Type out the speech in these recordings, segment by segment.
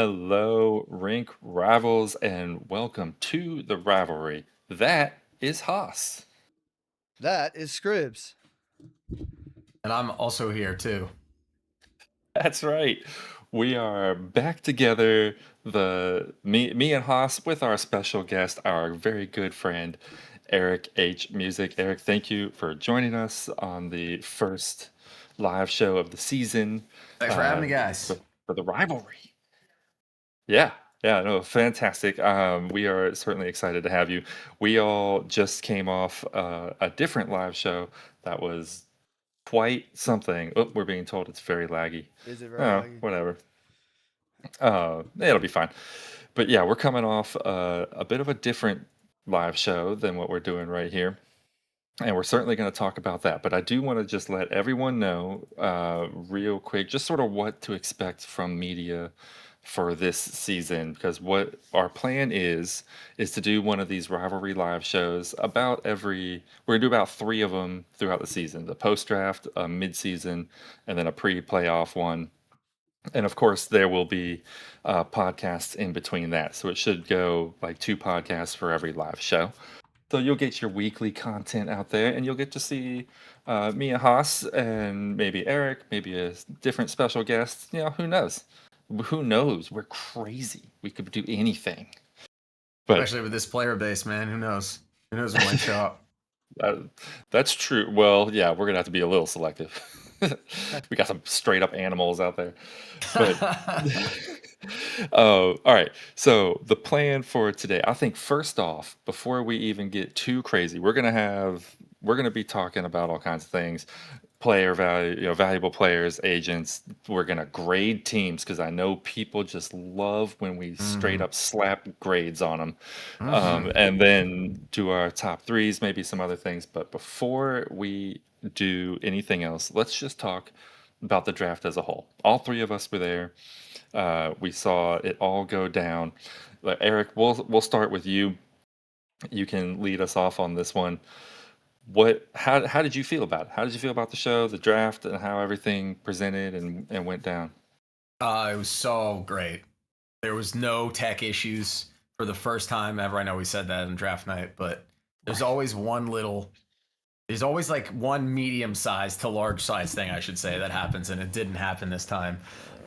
Hello, Rink Rivals, and welcome to the rivalry. That is Hoss. That is Scribs. And I'm also here too. That's right. We are back together, me and Hoss, with our special guest, our very good friend, Eric H. Music. Eric, thank you for joining us on the first live show of the season Thanks for having uh, me, guys. for the rivalry. Yeah, yeah, no, fantastic. We are certainly excited to have you. We all just came off a different live show that was quite something. Oh, we're being told it's very laggy. Is it very Oh, laggy? whatever. It'll be fine. But yeah, we're coming off a bit of a different live show than what we're doing right here. And we're certainly going to talk about that. But I do want to just let everyone know, real quick, just sort of what to expect from media for this season. Because what our plan is to do one of these rivalry live shows about we're going to do about three of them throughout the season: the post draft, a mid season, and then a pre playoff one. And of course, there will be podcasts in between that. So it should go like two podcasts for every live show. So you'll get your weekly content out there, and you'll get to see me and Haas, and maybe Eric, maybe a different special guest. Who knows? Who knows? We're crazy. We could do anything. But Especially with this player base, man. Who knows? Who knows what might show up? that's true. Well, yeah, we're gonna have to be a little selective. We got some straight up animals out there. But all right. So the plan for today, I think first off, before we even get too crazy, we're gonna be talking about all kinds of things. Player value, valuable players, agents. We're gonna grade teams because I know people just love when we straight Mhm. up slap grades on them. Mhm. And then do our top threes, maybe some other things. But before we do anything else, let's just talk about the draft as a whole. All three of us were there. We saw it all go down. Eric, we'll start with you. You can lead us off on this one. How did you feel about it? How did you feel about the show, the draft, and how everything presented and went down? It was so great. There was no tech issues for the first time ever. I know we said that in draft night, but there's always there's always like one medium size to large size thing, I should say, that happens, and it didn't happen this time.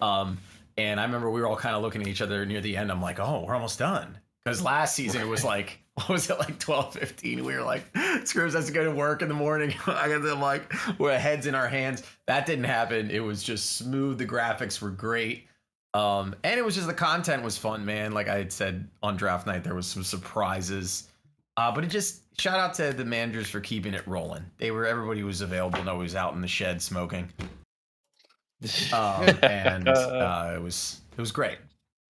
And I remember we were all kind of looking at each other near the end. I'm like, oh, we're almost done. Because last season it was like, what was it, like 12, 15? We were like, Screws has to go to work in the morning. I got them like, we're heads in our hands. That didn't happen. It was just smooth. The graphics were great. And it was just the content was fun, man. Like I had said on draft night, there was some surprises. But it just shout out to the managers for keeping it rolling. Everybody was available. Nobody was out in the shed smoking. And it was great.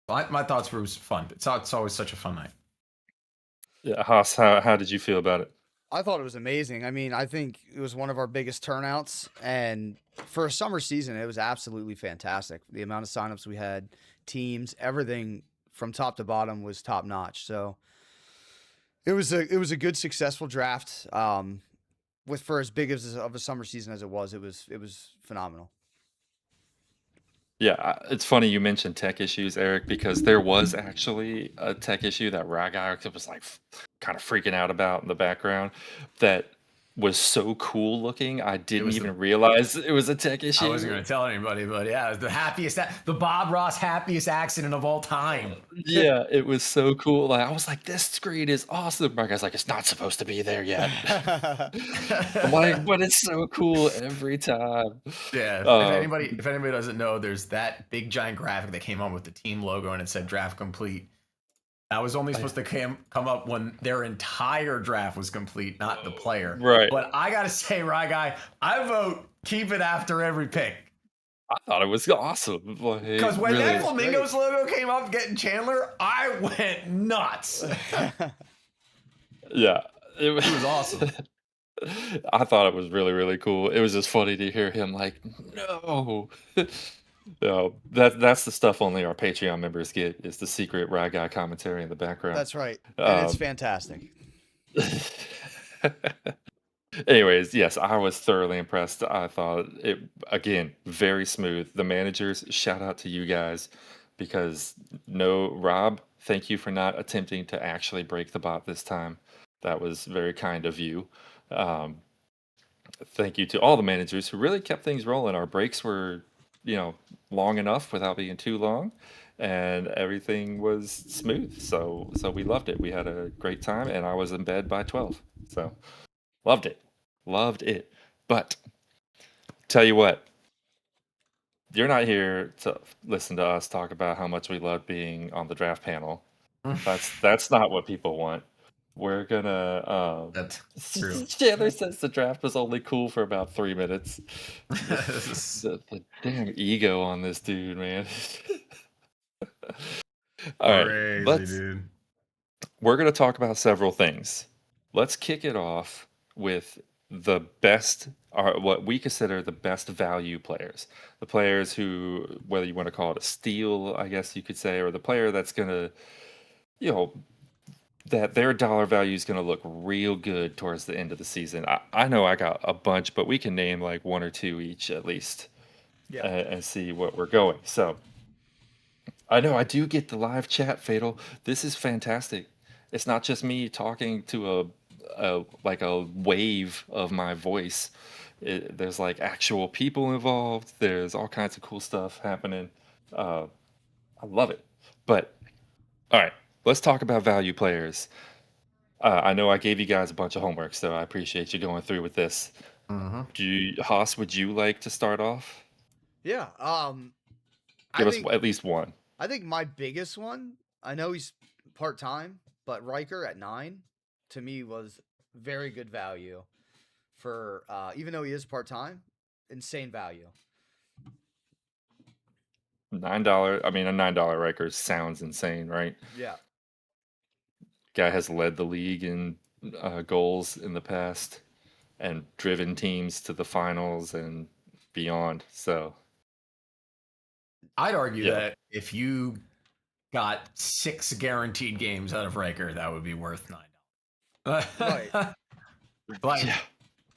My thoughts were it was fun. It's always such a fun night. Yeah, Haas, how did you feel about it? I thought it was amazing. I mean, I think it was one of our biggest turnouts, and for a summer season, it was absolutely fantastic. The amount of signups we had, teams, everything from top to bottom was top notch. So it was a good, successful draft. With for as big as of a summer season as it was phenomenal. Yeah, it's funny you mentioned tech issues, Eric, because there was actually a tech issue that Ragai was like kind of freaking out about in the background that was so cool looking. I It didn't was the even realize it was a tech I wasn't issue. going to tell anybody, but yeah, it was the Bob Ross happiest accident of all time. Yeah, it was so cool. Like I was like, this screen is awesome. My guy's like, it's not supposed to be there yet. I'm like, but it's so cool every time. Yeah, Um, if anybody doesn't know, there's that big giant graphic that came on with the team logo and it said draft complete. That was only supposed to come up when their entire draft was complete, not the player. right. But I gotta say, Rye Guy, I vote keep it after every pick. I thought it was awesome. Like, Because when really, that Flamingos logo came up getting Chandler, I went nuts. yeah, It was awesome. I thought it was really, really cool. It was just funny to hear him like, no. That's the stuff only our Patreon members get is the secret Rye Guy commentary in the background. That's right, and it's Um, fantastic. Anyways, yes, I was thoroughly impressed. I thought it again very smooth. The managers, shout out to you guys. because no, Rob, thank you for not attempting to actually break the bot this time. That was very kind of you. Um, Thank you to all the managers who really kept things rolling. Our breaks were, you know, long enough without being too long, and everything was smooth. So we loved it. We had a great time, and I was in bed by 12. So loved it. Loved it. But tell you what, you're not here to listen to us talk about how much we love being on the draft panel. That's not what people want. We're gonna That's true. Chandler says the draft was only cool for about 3 minutes. The damn ego on this dude, man. All right, Crazy, dude. we're gonna talk about several things. Let's kick it off with the best, or what we consider the best value players. The players who, whether you want to call it a steal, I guess you could say, or the player that's gonna, you know, that their dollar value is going to look real good towards the end of the season. I know I got a bunch, but we can name like one or two each at least, Yeah. and see what we're going. So I know I do get the live chat, Fatal. This is fantastic. It's not just me talking to a like a wave of my voice. There's like actual people involved. There's all kinds of cool stuff happening. Uh, I love it. But all right, let's talk about value players. I know I gave you guys a bunch of homework, so I appreciate you going through with this. Haas, would you like to start off? Yeah. Give I us think at least one. my biggest one, I know he's part time, but Riker at 9 to me was very good value for even though he is part time, insane value. $9. I mean, a $9 record sounds insane, right? Yeah. Guy has led the league in goals in the past and driven teams to the finals and beyond. So, I'd argue yeah. that if you got 6 guaranteed games out of Riker, that would be worth $9. Right. Like, Yeah.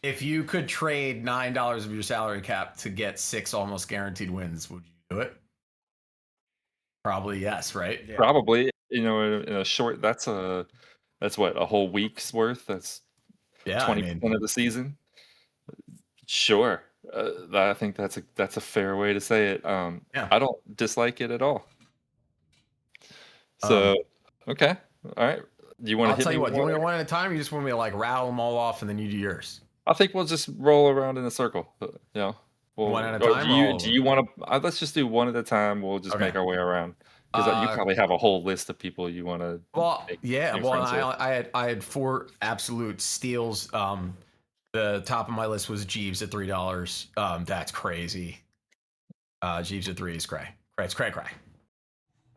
if you could trade $9 of your salary cap to get 6 almost guaranteed wins, would you do it? Probably yes, right? Yeah. Probably, in a short, that's what, a whole week's worth? That's Yeah, I 20% mean, of the season? Sure. I think that's a fair way to say it. yeah. I don't dislike it at all. Um, So, okay. All right. Do you want to I'll hit tell me you with what. Do you one? want me one at a time? Or you just want me to like rattle them all off and then you do yours? I think we'll just roll around in a circle. One at a Or time or all of do them? you want to? Let's just do one at a time. We'll just Okay. make our way around because you probably have a whole list of people you want to Well, make yeah. new Well, friends with. I had 4 absolute steals. The top of my list was Jeeves at $3. That's crazy. Jeeves at 3 is cray. It's cray.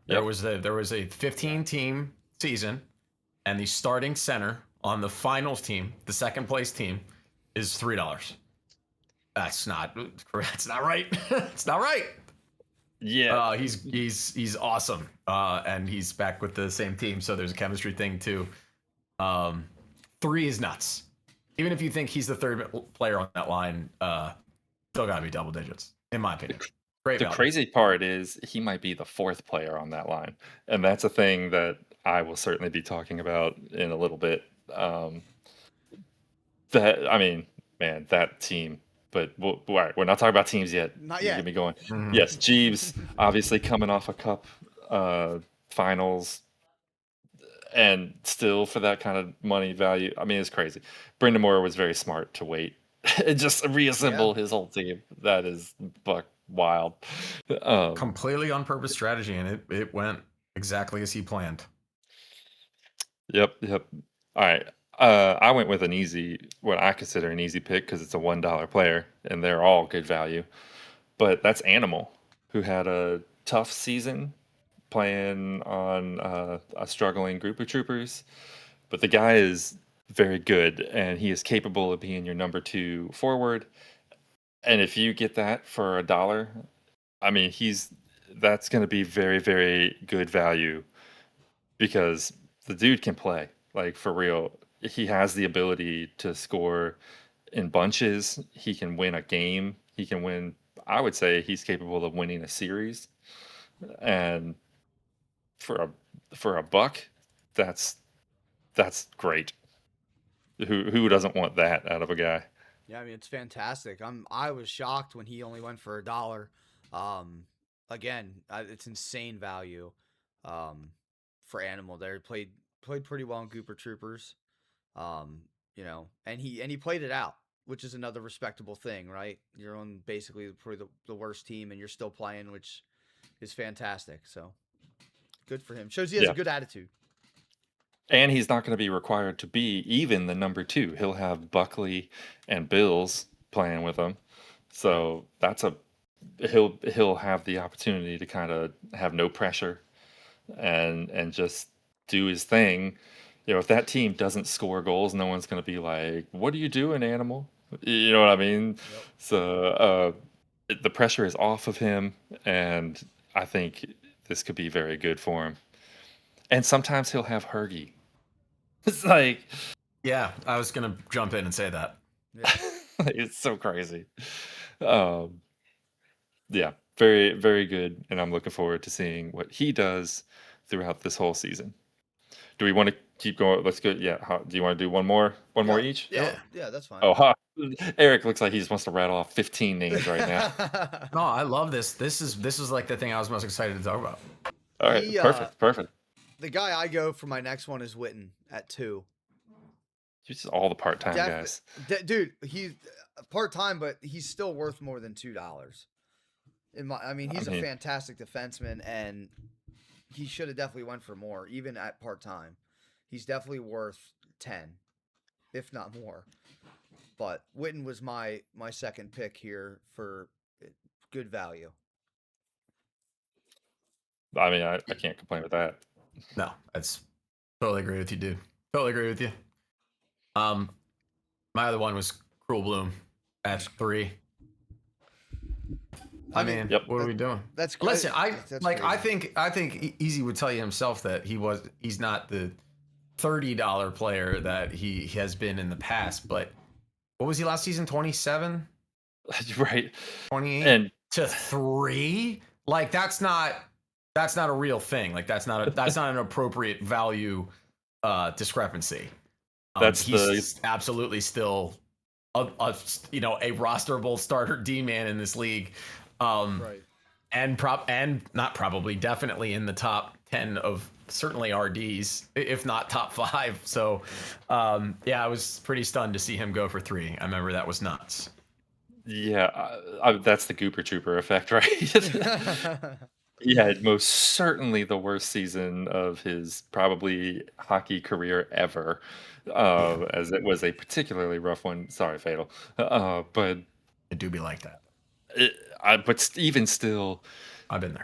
There Yep. was a 15 team season, and the starting center on the finals team, the second place team, is $3. That's not right. It's not right. Yeah. He's awesome, and he's back with the same team, so there's a chemistry thing too. 3 is nuts. Even if you think he's the third player on that line, still gotta be double digits, in my opinion. Great The value. crazy part is he might be the fourth player on that line, and that's a thing that I will certainly be talking about in a little bit. That I mean, man, that team. But all right, we're not talking about teams yet. Not You yet. get me going. Mhm. Yes, Jeeves obviously coming off a cup finals, and still for that kind of money value. I mean, it's crazy. Brendan Moore was very smart to wait and just reassemble his whole team. That is buck wild. Completely on purpose strategy, and it went exactly as he planned. Yep. All right. I went with what I consider an easy pick because it's a $1 player, and they're all good value. But that's Animal, who had a tough season playing on a struggling group of troopers. But the guy is very good, and he is capable of being your number 2 forward. And if you get that for $1, I mean, that's going to be very, very good value because the dude can play, like for real. He has the ability to score in bunches. He can win a game. He can win. I would say he's capable of winning a series. and for a buck, that's that's great. Who doesn't want that out of a guy? Yeah, I mean it's fantastic. I was shocked when he only went for $1. Um, again, it's insane value. Um, for animal there, played pretty well in Gooper Troopers. Um, and he played it out, which is another respectable thing, right? You're on basically probably the worst team, and you're still playing, which is fantastic. So good for him. Shows he has a Yeah. good attitude. And he's not going to be required to be even the number two. He'll have Buckley and Bills playing with him. So that's a he'll have the opportunity to kind of have no pressure and just do his thing. If that team doesn't score goals, no one's going to be like, "What are you doing, animal?" You know what I mean? Yep. So the pressure is off of him, and I think this could be very good for him. And sometimes he'll have Hergy. It's like, Yeah, I was gonna jump in and say that. Yeah. it's so crazy. Um, yeah, very, very good. And I'm looking forward to seeing what he does throughout this whole season. Do we want to keep going? Let's go. Yeah. Do you want to do one more? One more Yeah. each? Yeah, that's fine. Oh, Eric looks like he just wants to rattle off 15 names right now. No, I love this. This is like the thing I was most excited to talk about. All right. Perfect. The guy I go for my next one is Witten at 2. Just all the part-time guys. Dude, he's part-time, but he's still worth more than $2. He's a fantastic defenseman, and he should have definitely went for more, even at part-time. He's definitely worth 10, if not more. But Witten was my second pick here for good value. I mean, I can't complain with that. No, that's totally agree with you, dude. Totally agree with you. My other one was Cruel Bloom at 3. I mean, yep. What are we doing? That's Listen, that's I think Easy would tell you himself that he's not the $30 player that he has been in the past. But what was he last season? 27, right? 28 And to 3. Like that's not a real thing. Like that's not an appropriate value discrepancy. He's absolutely still a rosterable starter D-man in this league. right. And definitely in the top 10 of certainly RDs, if not top 5. So I was pretty stunned to see him go for 3. I remember that was nuts. Yeah, that's the Gooper Trooper effect, right? He had most certainly the worst season of his probably hockey career ever, as it was a particularly rough one. Sorry, Fatal. But It do be like that. Even still, I've been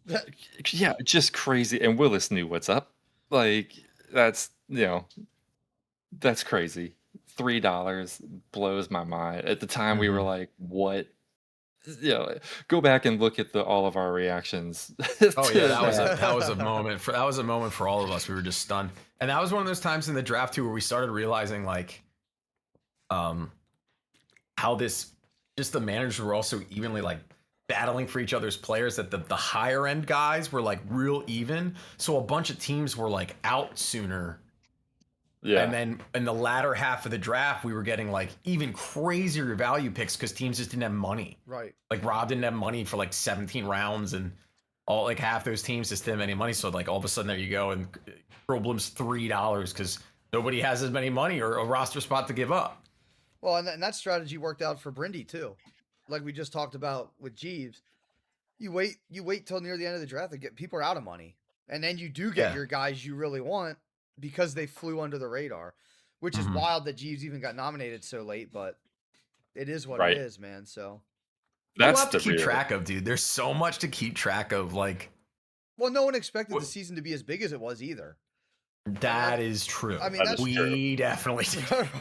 there. yeah, just crazy. And Willis knew what's up. Like that's that's crazy. $3 blows my mind. At the time, we were like, "What?" Go back and look at all of our reactions. Oh yeah, that was a moment for all of us. We were just stunned, and that was one of those times in the draft too where we started realizing like, how just the managers were also evenly like battling for each other's players. That the higher end guys were like real even, so a bunch of teams were like out sooner. Yeah. And then in the latter half of the draft, we were getting like even crazier value picks because teams just didn't have money. Right. Like Rob didn't have money for like 17 rounds, and all like half those teams just didn't have any money. So like all of a sudden there you go, and Problem's $3 because nobody has as many money or a roster spot to give up. Well, and that strategy worked out for Brindy too. Like we just talked about with Jeeves. You wait till near the end of the draft to get people are out of money. And then you do get your guys you really want because they flew under the radar, which is wild that Jeeves even got nominated so late, but it is what it is, man. So that's a lot to keep track of, dude. There's so much to keep track of. Like, well, no one expected the season to be as big as it was either. That is true. I mean, we definitely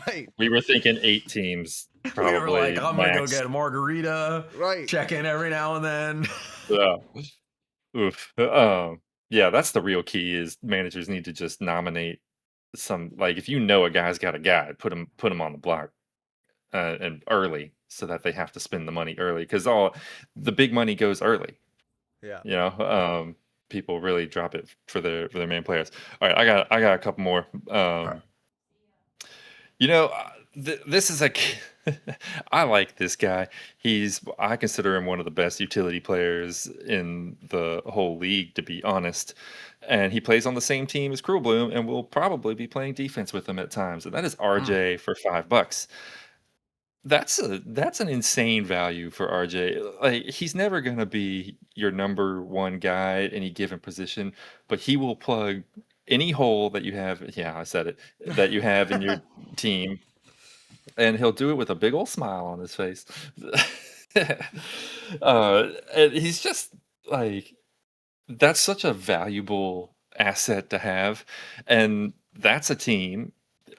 right. We were thinking 8 teams. Probably we were like, I'm max. gonna go get a margarita. Right. Check in every now and then. Yeah. Oof. Yeah, that's the real key is managers need to just nominate some, like if a guy's got a guy, put him on the block and early so that they have to spend the money early because all the big money goes early. Yeah. You know, people really drop it for their main players. All right, I got a couple more. All right. You know, this is a I like this guy. I consider him one of the best utility players in the whole league, to be honest. And he plays on the same team as Cruel Bloom, and will probably be playing defense with him at times. And that is Mm. RJ for $5. That's an insane value for RJ. Like, he's never gonna be your number one guy at any given position, but he will plug any hole that you have. Yeah, I said it. That you have in your team, and he'll do it with a big old smile on his face. And he's just like, that's such a valuable asset to have, and that's a team,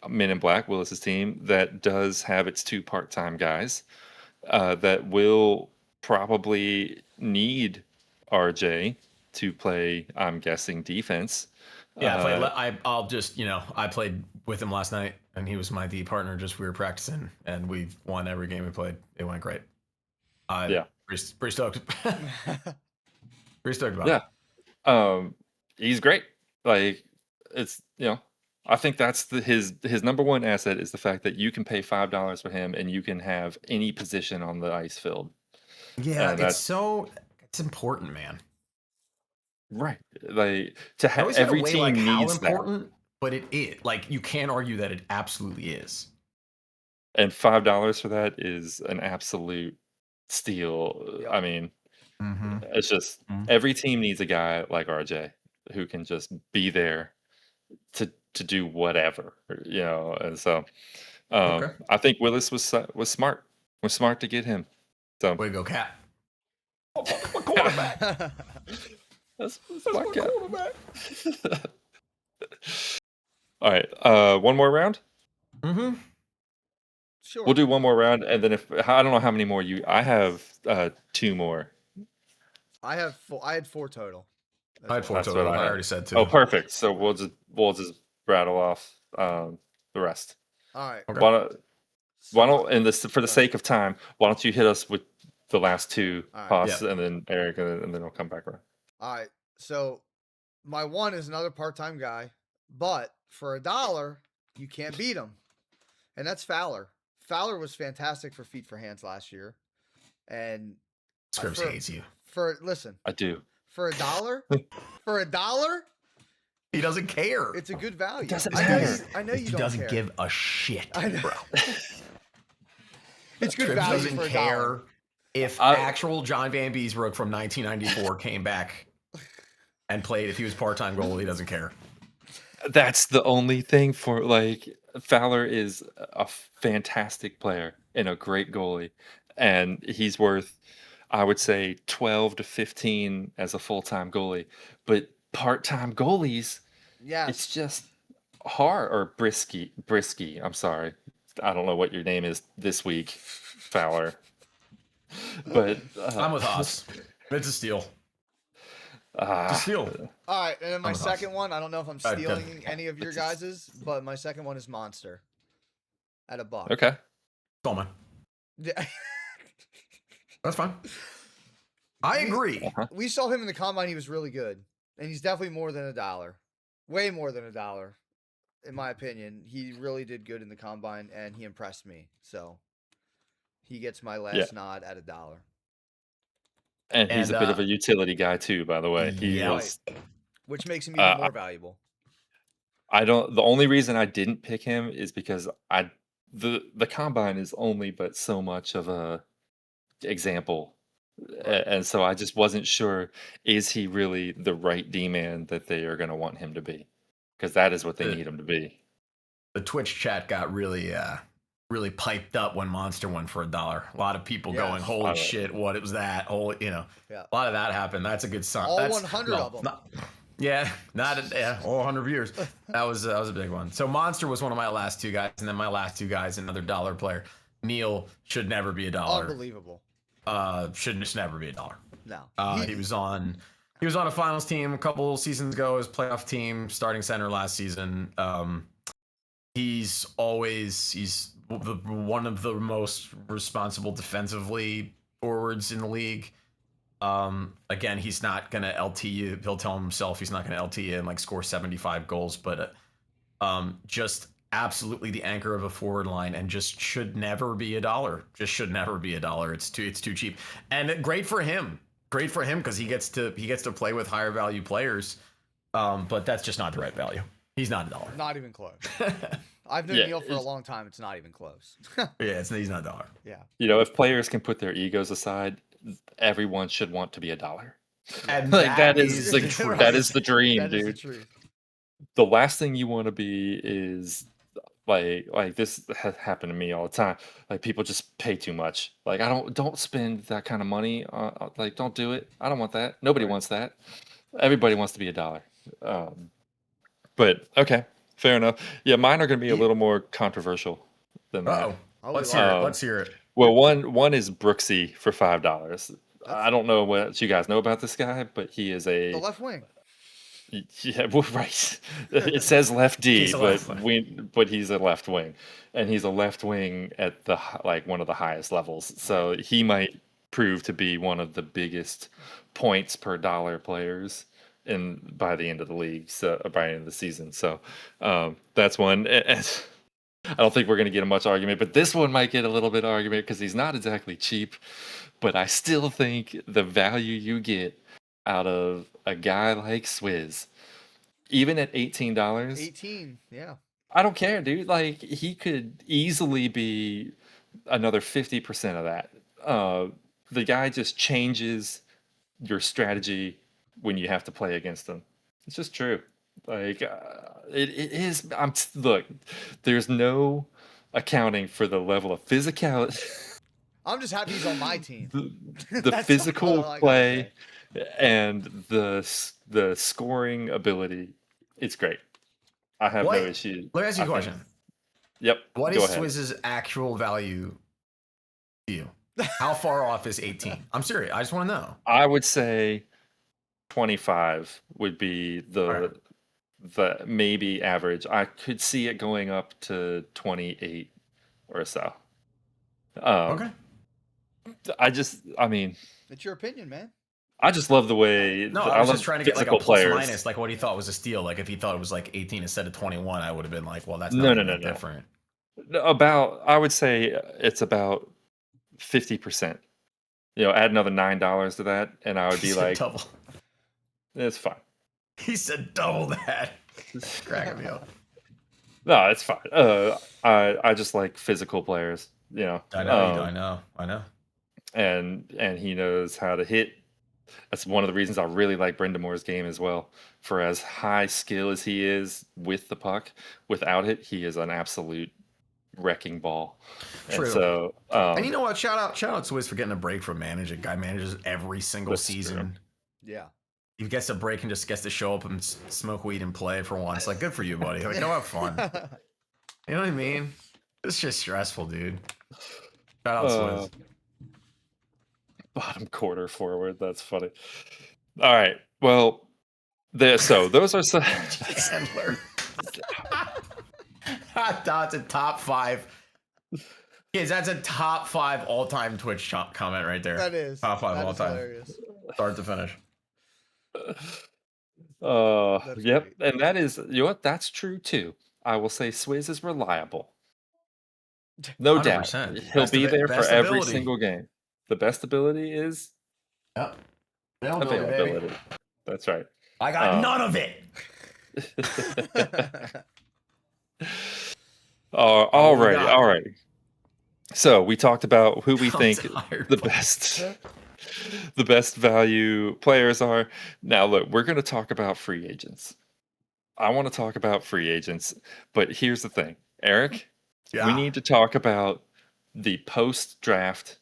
Men in Black, Willis's team, that does have its two part-time guys that will probably need RJ to play, I'm guessing, defense. Yeah, Uh, I'll just, I played with him last night, and he was my D partner. Just we were practicing, and we won every game we played. It went great. yeah, Pretty stoked. Pretty stoked about yeah. it. He's great. Like, it's, I think that's his number one asset is the fact that you can pay $5 for him and you can have any position on the ice field. Yeah, And that's it's important, man. right. Like, to I have always gotta every weigh team like how needs that. important, but it is. Like you can't argue that it absolutely is. And $5 for that is an absolute steal. Yep. I mean, Mm-hmm. it's just every team needs a guy like RJ who can just be there to do whatever, and so Okay. I think Willis was smart. Was smart to get him. So Way to go, Cat. that's my cat. All right, one more round. Mm-hmm. Sure. We'll do one more round, and then if I don't know how many more I have two more. I had 4 total. I had 4 That's total. what I I had. already said 2. Oh, perfect. So we'll just rattle off the rest. All right. Okay. Why don't and this for the sake of time, why don't you hit us with the last two, All right. Hoss, Yeah. and then Eric, and then we'll come back around. All right. So my one is another part-time guy, but for $1, you can't beat him. And that's Fowler. Fowler was fantastic for Feet for Hands last year. And Scribs hates you. listen, I do. for $1, He doesn't care. it's a good value. doesn't I matter. know you He don't doesn't care. give a shit, I know. bro. It's good Scribs value doesn't for care $1. if actual John Van Beesbrook from 1994 came back and played. If he was part-time goalie, he doesn't care. That's the only thing for, like, Fowler is a fantastic player and a great goalie, and he's worth, I would say, 12 to 15 as a full-time goalie. But part-time goalies, Yes. it's just hard. Or Brisky. I'm sorry, I don't know what your name is this week, Fowler. But I'm with Hoss. It's a steal. It's a steal. All right, and then my I'm with Hoss. second one, I don't know if I'm All right, good. stealing any of your guys's, but my second one is Monster at $1. Okay. All man. Yeah. That's fine. I agree. We saw him in the combine. He was really good, and he's definitely more than $1. Way more than $1, in my opinion. He really did good in the combine, and he impressed me. So he gets my last nod at $1. And he's a bit of a utility guy too, by the way. He yeah. was. Which makes him even more valuable. The only reason I didn't pick him is because the combine is only but so much of a example. And so I just wasn't sure, is he really the right D-man that they are going to want him to be? Because that is what they need him to be. The Twitch chat got really piped up when Monster won for $1. A lot of people going, "Holy shit, what was that?" A lot of that happened. That's a good sign. All That's 100 of them. All 100 viewers. That was a big one. So Monster was one of my last two guys, and then my last two guys, another $1 player. Neil should never be $1. Unbelievable. Should just never be $1. No. He was on a finals team a couple seasons ago. His playoff team, starting center last season. He's one of the most responsible defensively forwards in the league. Again, he's not gonna LT you. He'll tell himself he's not gonna LT you and like score 75 goals, but just absolutely the anchor of a forward line, and just should never be $1. Just should never be $1. It's too cheap, and great for him. Great for him because he gets to play with higher value players. But that's just not the right value. He's not $1. Not even close. I've known Yeah, Neil for a long time. It's not even close. Yeah, he's not $1. Yeah. You know, if players can put their egos aside, everyone should want to be $1. And Like that is is the the truth. that is the dream, That is the dude. truth. The last thing you want to be is like this has happened to me all the time. Like people just pay too much. Like I don't spend that kind of money. Like don't do it. I don't want that. Nobody Right. wants that. Everybody wants to be $1. But okay, fair enough. Yeah, mine are going to be a little more controversial than that. Uh-oh. Oh, Let's we hear love it. Um, Let's hear it. Well, one is Brooksy for $5. I That's- don't know what you guys know about this guy, but he is the a left wing. yeah, well, right. It says left D, He's a but left wing. he's a left wing, and he's a left wing at the like one of the highest levels. So he might prove to be one of the biggest points per dollar players in by the end of the league. So by the end of the season. So that's one. And I don't think we're going to get a much argument, but this one might get a little bit of argument because he's not exactly cheap. But I still think the value you get out of a guy like Swizz, even at $18, 18. Yeah. I don't care, dude. Like he could easily be another 50% of that. The guy just changes your strategy when you have to play against him. It's just true. Like it is. Look. There's no accounting for the level of physicality. I'm just happy he's on my team. the That's physical all I gotta play say. and the scoring ability. It's great. I have What? no issue. Let me ask you a I think- question. Yep. What go is ahead. Swizz's actual value to you? How far off is 18? I'm serious. I just want to know. I would say 25 would be Alright. the maybe average. I could see it going up to 28 or so. Okay. I mean, It's your opinion, man. I just love the way No, I I was love just trying to get like a physical plus players. minus, like what he thought was a steal. Like if he thought it was like 18 instead of 21, I would have been like, well, that's not No, even no, that no, no. different. I would say it's about 50%. You know, add another $9 to that, and I would He be said like, double. it's fine. He said double that. Cracking me up. No, it's fine. I just like physical players, you know. I know. You do. I know. And he knows how to hit. That's one of the reasons I really like Brendamore's game as well. For as high skill as he is with the puck, without it, he is an absolute wrecking ball. True. And so, And you know what? Shout out Swizz for getting a break from managing. Guy manages every single That's season. Yeah. He gets a break and just gets to show up and smoke weed and play for once. Like, good for you, buddy. Like, go have fun. You know what I mean? It's just stressful, dude. Shout out Swizz. Bottom quarter forward. That's funny. All right. Well, so those are some. Sandler. That's a top 5. Kids, that's a top 5 all-time Twitch comment right there. That is. Top 5 That all is time. hilarious. Start to finish. That's Yep. great. And that is, you know what? That's true too. I will say Swizz is reliable. No doubt. 100%. He'll Best be of it- there for best every ability. single game. The best ability is Yep. Availability, baby. availability. That's right. I got Um, none of it. All we right. got? All right. So we talked about who we I'm think tired, the but- best value players are. Now look, we're going to talk about free agents. I want to talk about free agents, but here's the thing, Eric, we Yeah. need to talk about the post-draft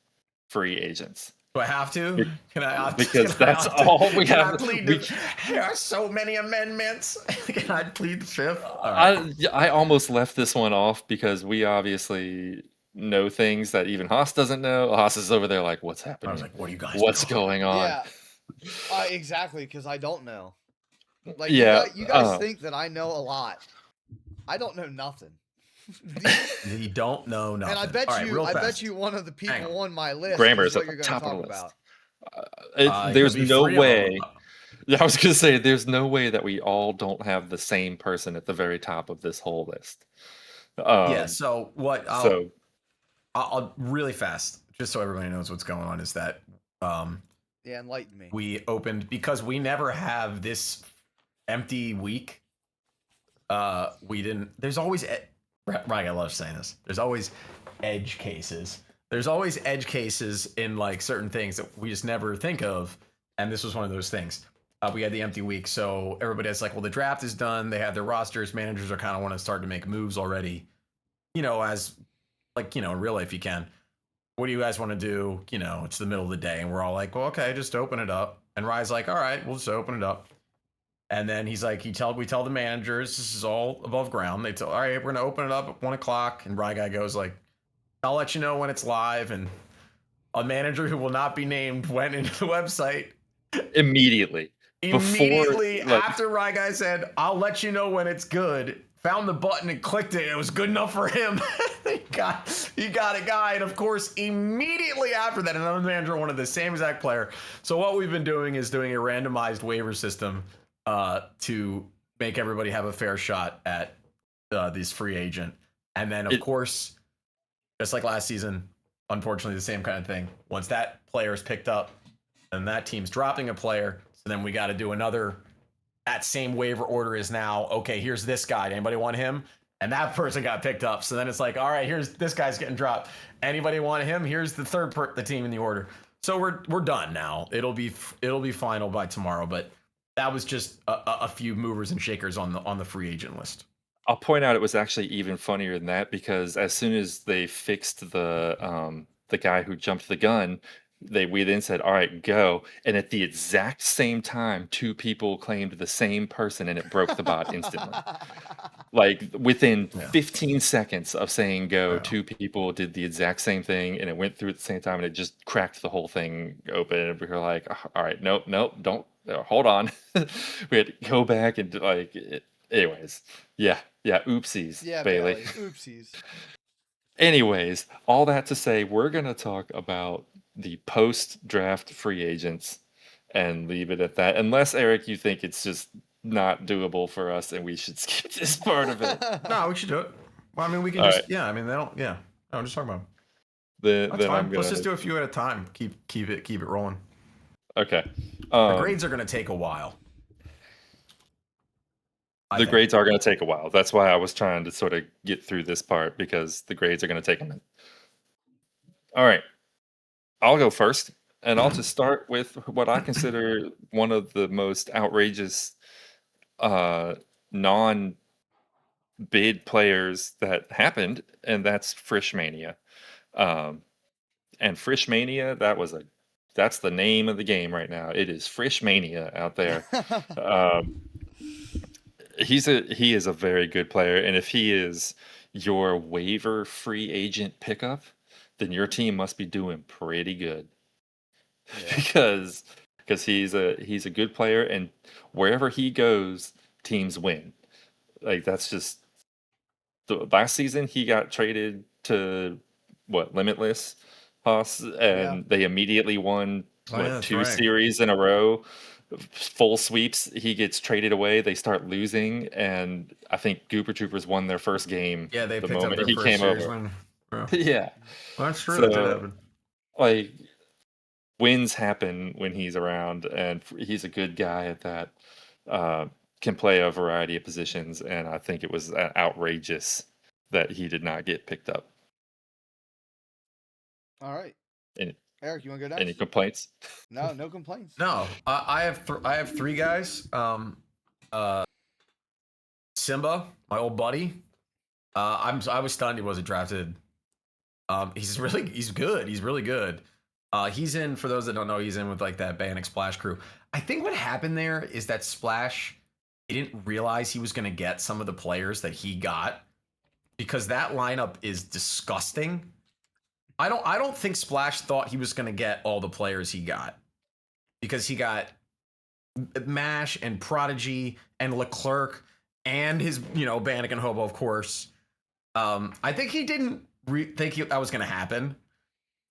free agents. Do I have to? Be- Can I? because can I that's opt to- all we can I have- plead we- the- there are so many amendments. Can I plead the 5th? All right. I almost left this one off because we obviously know things that even Hoss doesn't know. Hoss is over there like, what's I happening? was like, what are you guys What's doing? going on? Yeah. Exactly, because I don't know. Like, Yeah, you guys think that I know a lot. I don't know nothing. You don't know nothing. And I bet All right, real I bet fast. you one of the Hang people on. on my list Grammer is is what at you're the going to top of talk the list. about. There's be no 3 of them. way. Yeah, I was gonna say there's no way that we all don't have the same person at the very top of this whole list. Yeah. Um, So what so I'll really fast, just so everybody knows what's going on, is that Yeah, enlighten me. we opened because we never have this empty week. We didn't. There's always right. I love saying this. There's always edge cases. There's always edge cases in like certain things that we just never think of, and this was one of those things. We had the empty week, so everybody's like, "Well, the draft is done. They have their rosters. Managers are kind of want to start to make moves already." As like in real life, you can. What do you guys want to do? It's the middle of the day, and we're all like, "Well, okay, just open it up." And Rye's like, "All right, we'll just open it up." And then he's like, we tell the managers, this is all above ground. They tell, all right, we're gonna open it up at 1:00. And Rye guy goes like, I'll let you know when it's live. And a manager who will not be named went into the website immediately after Rye guy said, I'll let you know when it's good. Found the button and clicked it. It was good enough for him. he got a guy, and of course, immediately after that, another manager wanted the same exact player. So what we've been doing is doing a randomized waiver system to make everybody have a fair shot at this free agent. And then, of course, just like last season, unfortunately, the same kind of thing. Once that player is picked up, and that team's dropping a player, so then we got to do another. That same waiver order is now, okay, here's this guy. Anybody want him? And that person got picked up. So then it's like, all right, here's this guy's getting dropped. Anybody want him? Here's the the team in the order. So we're done now. It'll be final by tomorrow, but that was just a few movers and shakers on the free agent list. I'll point out it was actually even funnier than that because as soon as they fixed the guy who jumped the gun, we then said, "All right, go." And at the exact same time, two people claimed the same person, and it broke the bot instantly. Like within 15 seconds of saying go, two people did the exact same thing, and it went through at the same time, and it just cracked the whole thing open. And we were like, "All right, nope, don't hold on." We had to go back and anyways, yeah, oopsies, Yeah, Bailey. Oopsies. Anyways, all that to say, we're gonna talk about the post-draft free agents and leave it at that. Unless Eric, you think it's just not doable for us and we should skip this part of it. No, we should do it. Well, I mean, we can All just right. they don't. Yeah, no, I'm just talking about. Then That's fine. I'm Let's gonna just do a few at a time. Keep it rolling. Okay. The grades are gonna take a while. The grades are going to take a while. That's why I was trying to sort of get through this part because the grades are going to take a minute. All right. I'll go first, and I'll just start with what I consider one of the most outrageous non-bid players that happened, and that's Frishmania. And Frishmania, that's the name of the game right now. It is Frishmania out there. He is a very good player, and if he is your waiver free agent pickup, then your team must be doing pretty good. Yeah. because he's a good player, and wherever he goes, teams win. Like that's just the last season he got traded to Limitless Hoss, and they immediately won two series in a row. Full sweeps, he gets traded away, they start losing, and I think Gooper Troopers won their first game they the picked moment up their he first came series over. win. Yeah. Yeah. Well, that's true. So, that did happen. Like, wins happen when he's around, and he's a good guy at that. Can play a variety of positions, and I think it was outrageous that he did not get picked up. All right. Eric, you want to go next? Any complaints? No complaints. No, I have three guys. Simba, my old buddy. I was stunned he wasn't drafted. He's good. He's really good. He's in, for those that don't know, he's in with like that Bannock Splash crew. I think what happened there is that Splash, he didn't realize he was going to get some of the players that he got, because that lineup is disgusting. I don't think Splash thought he was going to get all the players he got, because he got Mash and Prodigy and Leclerc and his, Bannock and Hobo, of course. I think he didn't think that was going to happen.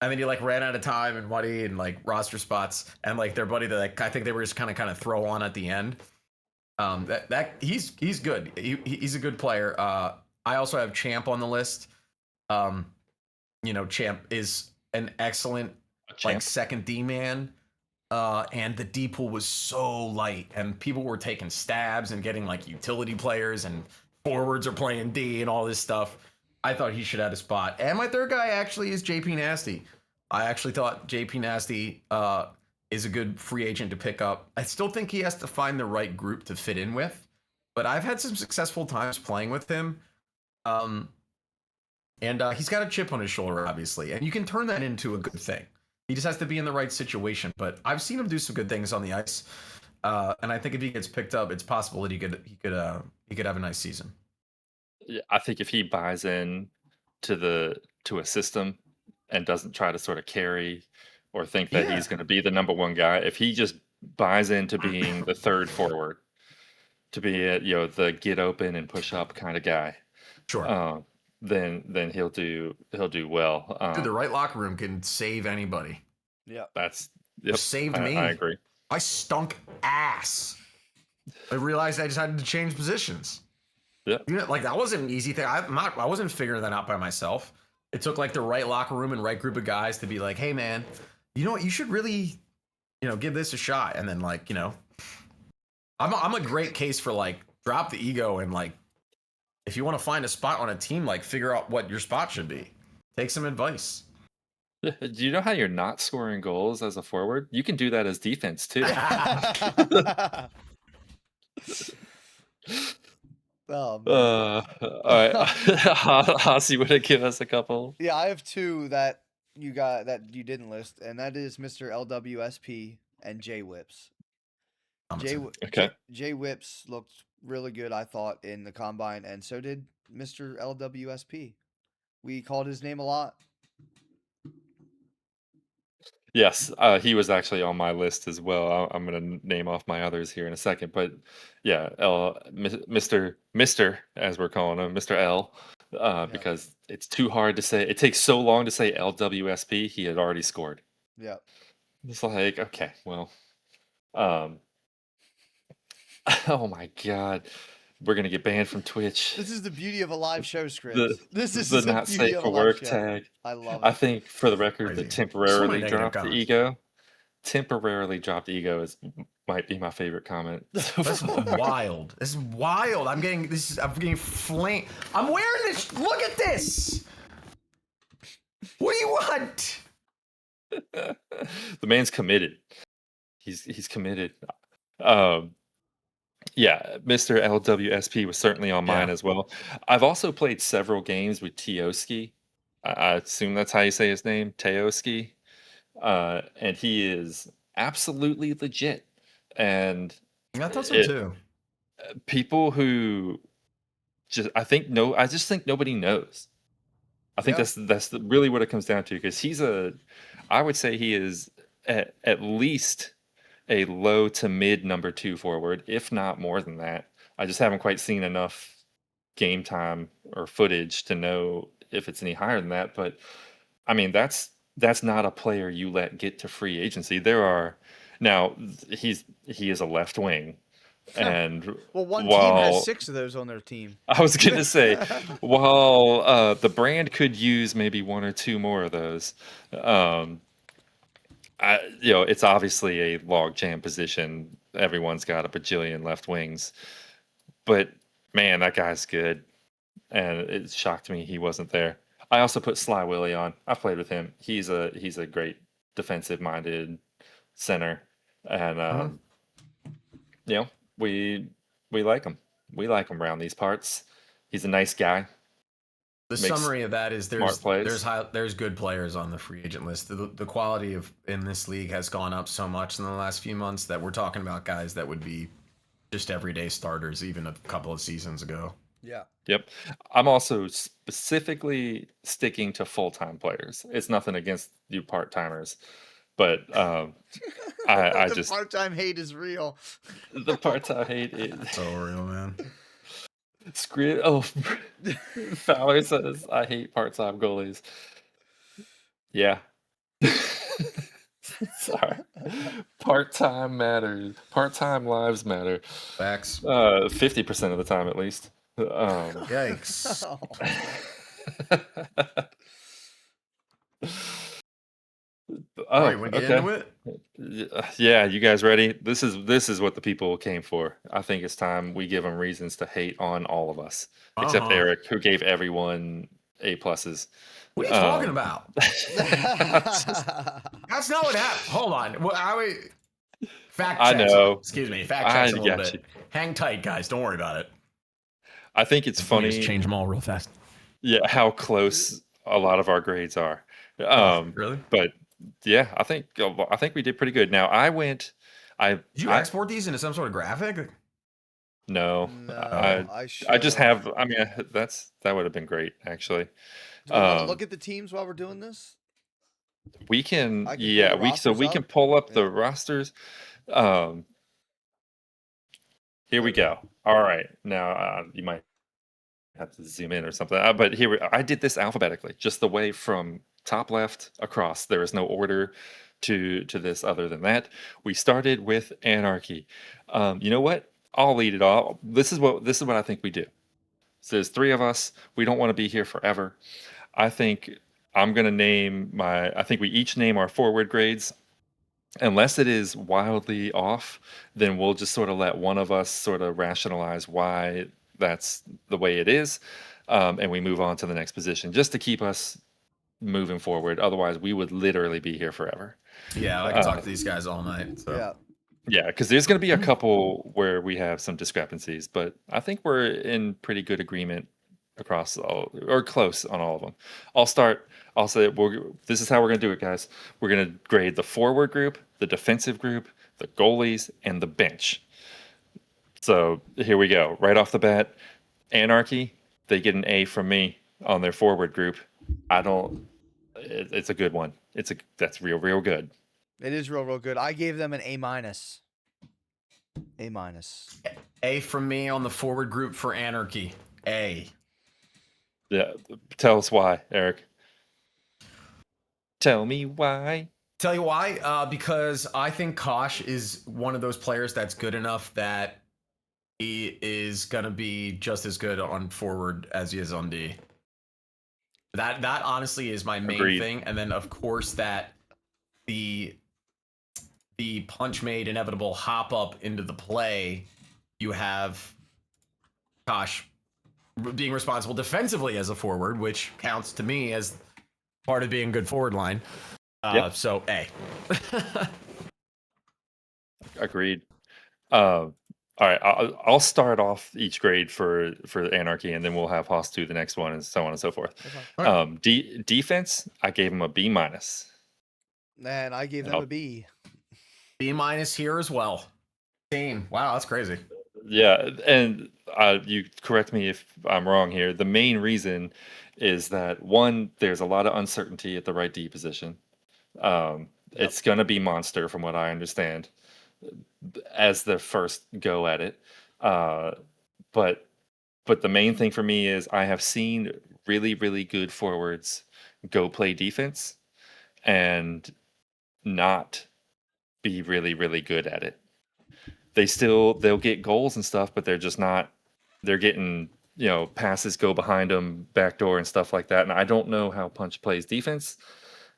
and then he like ran out of time and money and like roster spots, and like their buddy that like I think they were just kind of throw on at the end. That he's good. He's a good player. I also have Champ on the list. Um, Champ is an excellent like second D man. And the D pool was so light, and people were taking stabs and getting like utility players, and forwards are playing D and all this stuff. I thought he should have a spot. And my third guy actually is JP Nasty. I actually thought JP Nasty is a good free agent to pick up. I still think he has to find the right group to fit in with, but I've had some successful times playing with him. And he's got a chip on his shoulder, obviously, and you can turn that into a good thing. He just has to be in the right situation. But I've seen him do some good things on the ice, and I think if he gets picked up, it's possible that he could have a nice season. Yeah, I think if he buys in to a system and doesn't try to sort of carry or think that he's going to be the number one guy, if he just buys into being the third forward, to be the get open and push up kind of guy, sure, then he'll do well. Dude, the right locker room can save anybody. Yeah, That's saved me. I agree. I stunk ass. I realized I just had to change positions. Yeah, like that wasn't an easy thing. I wasn't figuring that out by myself. It took like the right locker room and right group of guys to be like, hey man, you know what? You should really, give this a shot. And then like, I'm a great case for like drop the ego and like, if you want to find a spot on a team, like figure out what your spot should be. Take some advice. Do you know how you're not scoring goals as a forward? You can do that as defense too. Oh, all right, Hoss, you want to give us a couple? yeah, I have two that you didn't list, and that is Mr. LWSP and J Whips. Okay. J Whips looked really good, I thought, in the combine, and so did Mr. LWSP. We called his name a lot. Yes, he was actually on my list as well. I'm going to name off my others here in a second, but yeah, Mr. as we're calling him, Mr. L, because it's too hard to say. It takes so long to say LWSP. He had already scored. Yeah, it's like, okay, well, oh my God, we're gonna get banned from Twitch. this is the beauty of a live show, Scribs. This is the not safe for work tag. I love it. I think for the record, the Crazy. temporarily So dropped the comments. ego. Temporarily dropped ego might be my favorite comment. That's wild. This is wild. I'm getting flame. I'm wearing this. Look at this. What do you want? The man's committed. He's committed. Yeah, Mr. LWSP was certainly on mine as well. I've also played several games with Teoski. I assume that's how you say his name, Teoski. And he is absolutely legit. And I thought so too. People who I just think nobody knows. I think that's really what it comes down to, because I would say he is at least a low to mid number 2 forward, if not more than that. I just haven't quite seen enough game time or footage to know if it's any higher than that. But I mean, that's not a player you let get to free agency. He is a left wing. And well, one team has 6 of those on their team. I was gonna say, while the brand could use maybe 1 or 2 more of those, it's obviously a log jam position. Everyone's got a bajillion left wings, but man, that guy's good, and it shocked me he wasn't there. I also put Sly Willie on. I've played with him. He's a great defensive-minded center, and we like him. We like him around these parts. He's a nice guy. The summary of that is there's good players on the free agent list. The quality in this league has gone up so much in the last few months that we're talking about guys that would be just everyday starters even a couple of seasons ago. Yeah. Yep. I'm also specifically sticking to full-time players. It's nothing against you part-timers, but I the just part-time hate is real. The part-time hate is so real, man. Fowler says I hate part-time goalies. Yeah, Sorry. Part-time matters. Part-time lives matter. Facts. 50% of the time, at least. Yikes. All right, Oh, want to get okay. into it? Yeah, you guys ready? This is what the people came for. I think it's time we give them reasons to hate on all of us, except Uh-huh. Eric, who gave everyone A pluses. What are you talking Um, about? just- That's not what happened. Hold on. Well, fact I checks. know. Excuse me. Fact I checks a little got you. bit. Hang tight, guys. Don't worry about it. I think it's Let me just funny, change them all real fast. yeah, how close a lot of our grades are. Oh, really? But yeah, I think we did pretty good. Now I went, I Did you I export these into some sort of graphic? no, No, I I just should have. have. I mean, that would have been great actually. Do we want to Um, look at the teams while we're doing this? we can, I can pull yeah, the so rosters we can up. pull up the Yeah. rosters. Um, Here we go. All right, now you might have to zoom in or something. But I did this alphabetically, just the way from top left across. There is no order to this other than that. We started with Anarchy. You know what? I'll lead it all. This is what I think we do. So there's three of us. We don't want to be here forever. I think I'm gonna name my. I think we each name our forward grades. Unless it is wildly off, then we'll just sort of let one of us sort of rationalize why that's the way it is, and we move on to the next position just to keep us moving forward. Otherwise, we would literally be here forever. Yeah, I can talk to these guys all night. So. Yeah. Yeah, because there's going to be a couple where we have some discrepancies, but I think we're in pretty good agreement across all, or close on all of them. I'll start. I'll say this is how we're going to do it, guys. We're going to grade the forward group, the defensive group, the goalies, and the bench. So here we go. Right off the bat, Anarchy, they get an A from me on their forward group. I don't. It's a good one. That's real good. It is real good. I gave them an A minus. A minus. A from me on the forward group for Anarchy. A. Yeah, tell us why, Eric. Tell me why. Tell you why? Because I think Kosh is one of those players that's good enough that he is gonna be just as good on forward as he is on D. That honestly is my main Agreed. thing, and then of course that the punch made inevitable hop up into the play. You have Kosh being responsible defensively as a forward, which counts to me as part of being good forward line. Yep. So A. Agreed. All right, I'll start off each grade for Anarchy, and then we'll have Hoss do the next one, and so on and so forth. Okay. Defense, I gave him a B minus. And I gave them a B. B minus here as well. Same. Wow, that's crazy. Yeah, and you correct me if I'm wrong here. The main reason is that one, there's a lot of uncertainty at the right D position. It's going to be Monster, from what I understand, as the first go at it. But the main thing for me is I have seen really good forwards go play defense and not be really good at it. They'll get goals and stuff, but they're just not. They're getting passes go behind them, backdoor and stuff like that. And I don't know how Punch plays defense.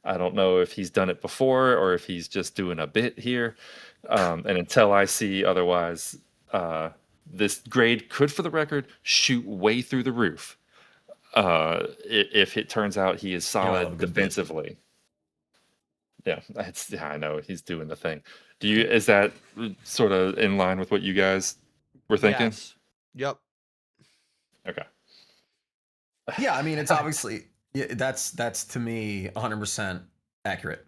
I don't know if he's done it before or if he's just doing a bit here. And until I see otherwise, this grade could, for the record, shoot way through the roof. If it turns out he is love a solid good bit. defensively. Yeah, I know he's doing the thing. Is that sort of in line with what you guys were thinking? Yes. Yep. Okay. Yeah, I mean it's obviously that's to me 100% accurate.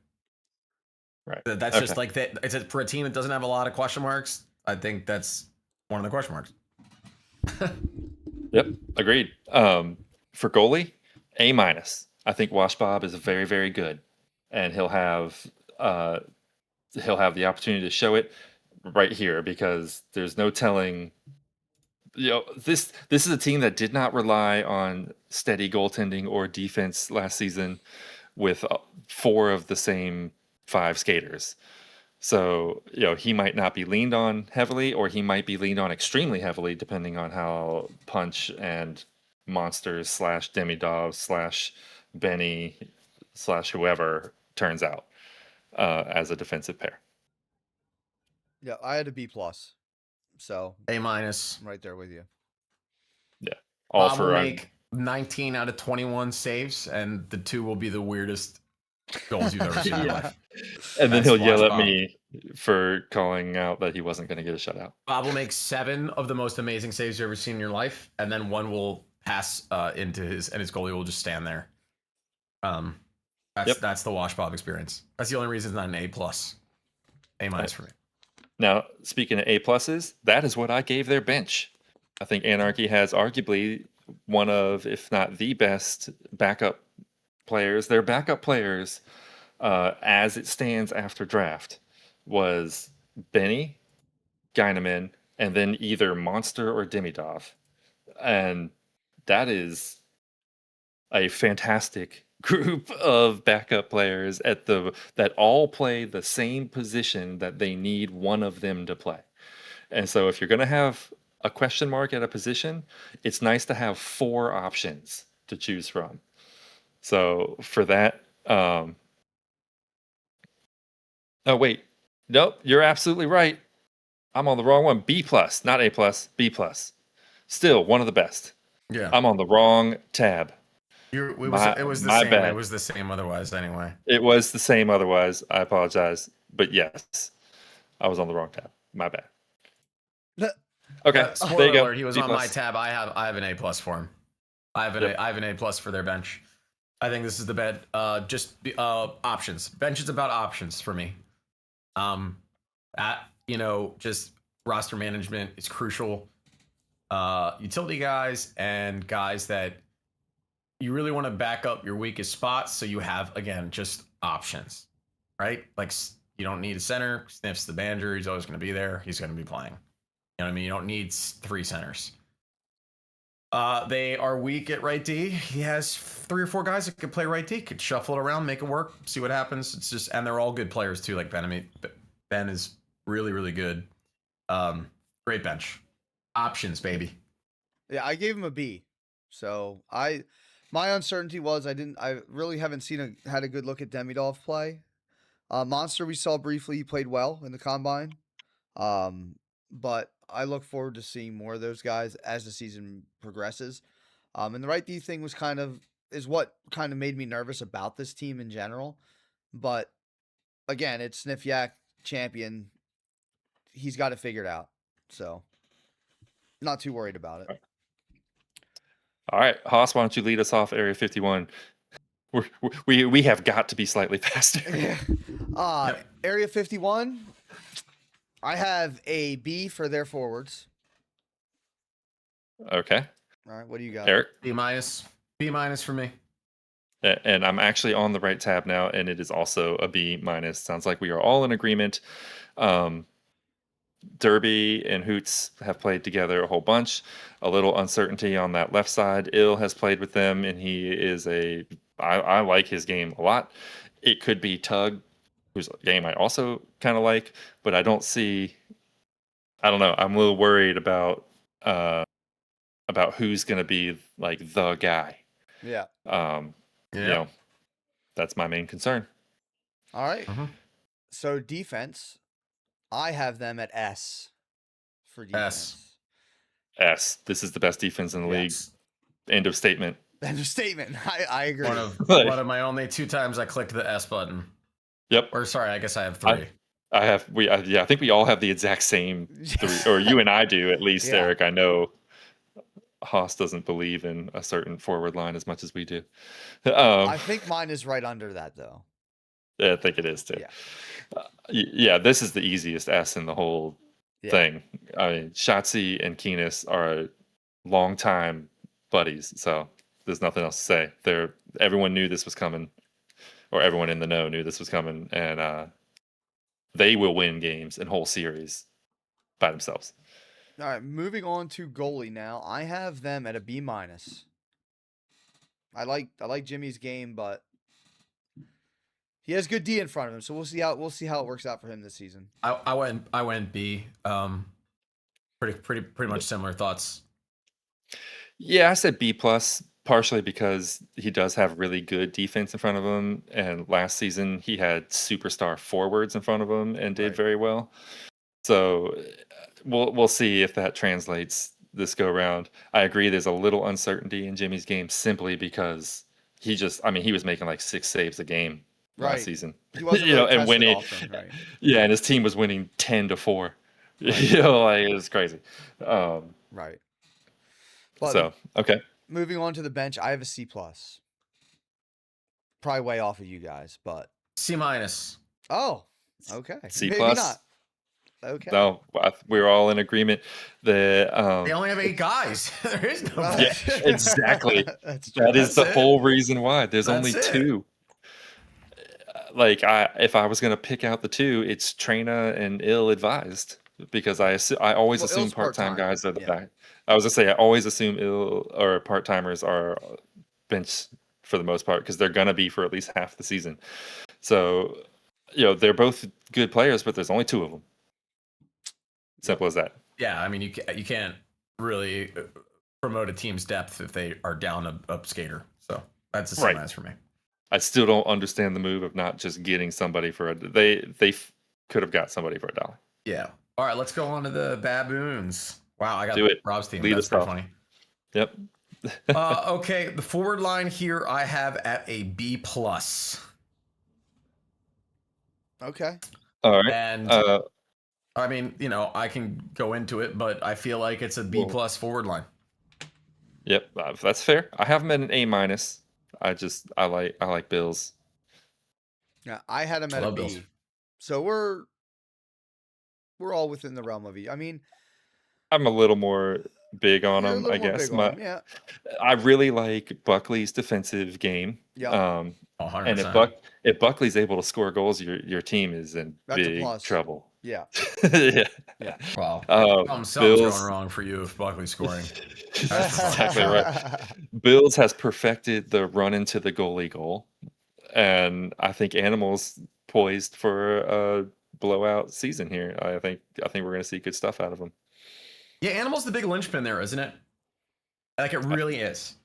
Right. That's just like that. It's for a team that doesn't have a lot of question marks. I think that's one of the question marks. Yep, agreed. For goalie, A minus. I think Wash Bob is very good, and he'll have the opportunity to show it right here because there's no telling. This is a team that did not rely on steady goaltending or defense last season. with 4 of the same 5 skaters. So, he might not be leaned on heavily, or he might be leaned on extremely heavily, depending on how Punch and Monsters slash Demidov slash Benny slash whoever turns out as a defensive pair. Yeah, I had a B plus, so A-. I'm right there with you. Yeah. All Bob will for make 19 out of 21 saves, and the 2 will be the weirdest goals you've ever seen in your Yeah. life. And then That's he'll yell Watch at Bob. me for calling out that he wasn't going to get a shutout. Bob will make 7 of the most amazing saves you've ever seen in your life, and then 1 will pass into his, and his goalie will just stand there. That's the Wash Bob experience. That's the only reason it's not an A plus, A minus for me. Now, speaking of A pluses, that is what I gave their bench. I think Anarchy has arguably one of, if not the best, backup players. Their backup players, as it stands after draft, was Benny, Gyneman, and then either Monster or Demidov. And that is a fantastic group of backup players that all play the same position that they need one of them to play. And so if you're going to have a question mark at a position, it's nice to have 4 options to choose from. So for that, oh wait, nope, you're absolutely right. I'm on the wrong one. B plus, not A plus, B plus. Still one of the best. Yeah, I'm on the wrong tab. it was My the same. bad. It was the same otherwise anyway. It was the same otherwise. I apologize. But yes, I was on the wrong tab. My bad. Okay, Spoiler there you go. alert, he was B on my plus. tab. I have an A plus for him. I have an A plus for their bench. I think this is the bed. Just options. Bench is about options for me. Just roster management is crucial. Utility guys and guys that you really want to back up your weakest spots, so you have, again, just options, right? Like, you don't need a center. Sniffs the Banjer. He's always going to be there. He's going to be playing. You know what I mean? You don't need 3 centers. They are weak at right D. He has 3 or 4 guys that could play right D, could shuffle it around, make it work, see what happens. It's just, and they're all good players too. Like Ben. I mean, Ben is really, really good. Great bench. Options, baby. Yeah, I gave him a B. So my uncertainty was I really haven't had a good look at Demidov play. Monster we saw briefly, he played well in the combine. But I look forward to seeing more of those guys as the season progresses. And the right D thing is what kind of made me nervous about this team in general. But again, it's Sniff Yak champion. He's got it figured out. So not too worried about it. All right, Hoss, why don't you lead us off Area 51? We have got to be slightly faster. Yep. Area 51, I have a B for their forwards. Okay. All right, what do you got? Eric? B minus for me. And I'm actually on the right tab now, and it is also a B minus. Sounds like we are all in agreement. Derby and Hoots have played together a whole bunch. A little uncertainty on that left side. Ill has played with them, and he is I like his game a lot. It could be Tug, whose game I also kind of like, but I don't know. I'm a little worried about who's going to be like the guy. Yeah. That's my main concern. All right. So defense, I have them at S for defense. S. This is the best defense in the league. End of statement. End of statement. I agree. One of my only 2 times I clicked the S button. Yep. Or sorry, I guess I have 3. I think we all have the exact same 3, or you and I do at least, Yeah. Eric. I know Haas doesn't believe in a certain forward line as much as we do. I think mine is right under that though. I think it is too. Yeah. This is the easiest S in the whole thing. I mean, Shotzi and Keenis are longtime buddies, so there's nothing else to say. Everyone knew this was coming, or everyone in the know knew this was coming, and they will win games and whole series by themselves. All right, moving on to goalie now. I have them at a B minus. I like Jimmy's game, but He has good D in front of him, so we'll see how it works out for him this season. I went B. Pretty much similar thoughts. Yeah, I said B plus, partially because he does have really good defense in front of him, and last season he had superstar forwards in front of him and did Right. very well. So we'll see if that translates this go round. I agree. There's a little uncertainty in Jimmy's game simply because he was making like 6 saves a game last Right. season. He wasn't You know, really and tested winning. often, right? Yeah, and his team was winning 10-4. Right. You know, like it was crazy. Right. But So okay. moving on to the bench, I have a C plus. Probably way off of you guys, but C minus. oh, okay. C Maybe plus. not. Okay. No, we're all in agreement. The They only have 8 guys. There is no Well, bench. Yeah, exactly. That's true. That is That's the it. whole reason why. There's That's only it. 2. Like if I was gonna pick out the 2, it's Trina and ill advised because I always Well, assume Ill's part-time part-time, guys are the yeah. back. I was gonna say I always assume ill or part-timers are bench for the most part because they're gonna be for at least half the season. So, they're both good players, but there's only 2 of them. Simple as that. Yeah, I mean, you can't really promote a team's depth if they are down a skater. So that's a C Right. minus for me. I still don't understand the move of not just getting somebody for they could have got somebody for $1. Yeah. All right, let's go on to the baboons. Wow, I got Do it. Rob's team. Lead That's us pretty off. funny. Yep. Okay, the forward line here I have at a B plus, Okay. All right. and I mean, I can go into it, but I feel like it's a B Well- plus forward line. Yep, that's fair. I have him at an A minus. I like Bills. Yeah, I had him at a Love B. Bills. So we're all within the realm of E. I mean, I'm a little more big on you're a him, little I more guess. big on him. Yeah. I really like Buckley's defensive game. Yeah. Oh, 100%. And if Buckley's able to score goals, your team is in That's a big plus. trouble. Yeah. Yeah. Yeah. Wow. Something's Bills. going wrong for you if Buckley's scoring. That's exactly right. Bills has perfected the run into the goalie goal, and I think Animals poised for a blowout season here. I think we're going to see good stuff out of them. Yeah, Animal's the big linchpin there, isn't it? Like it really is.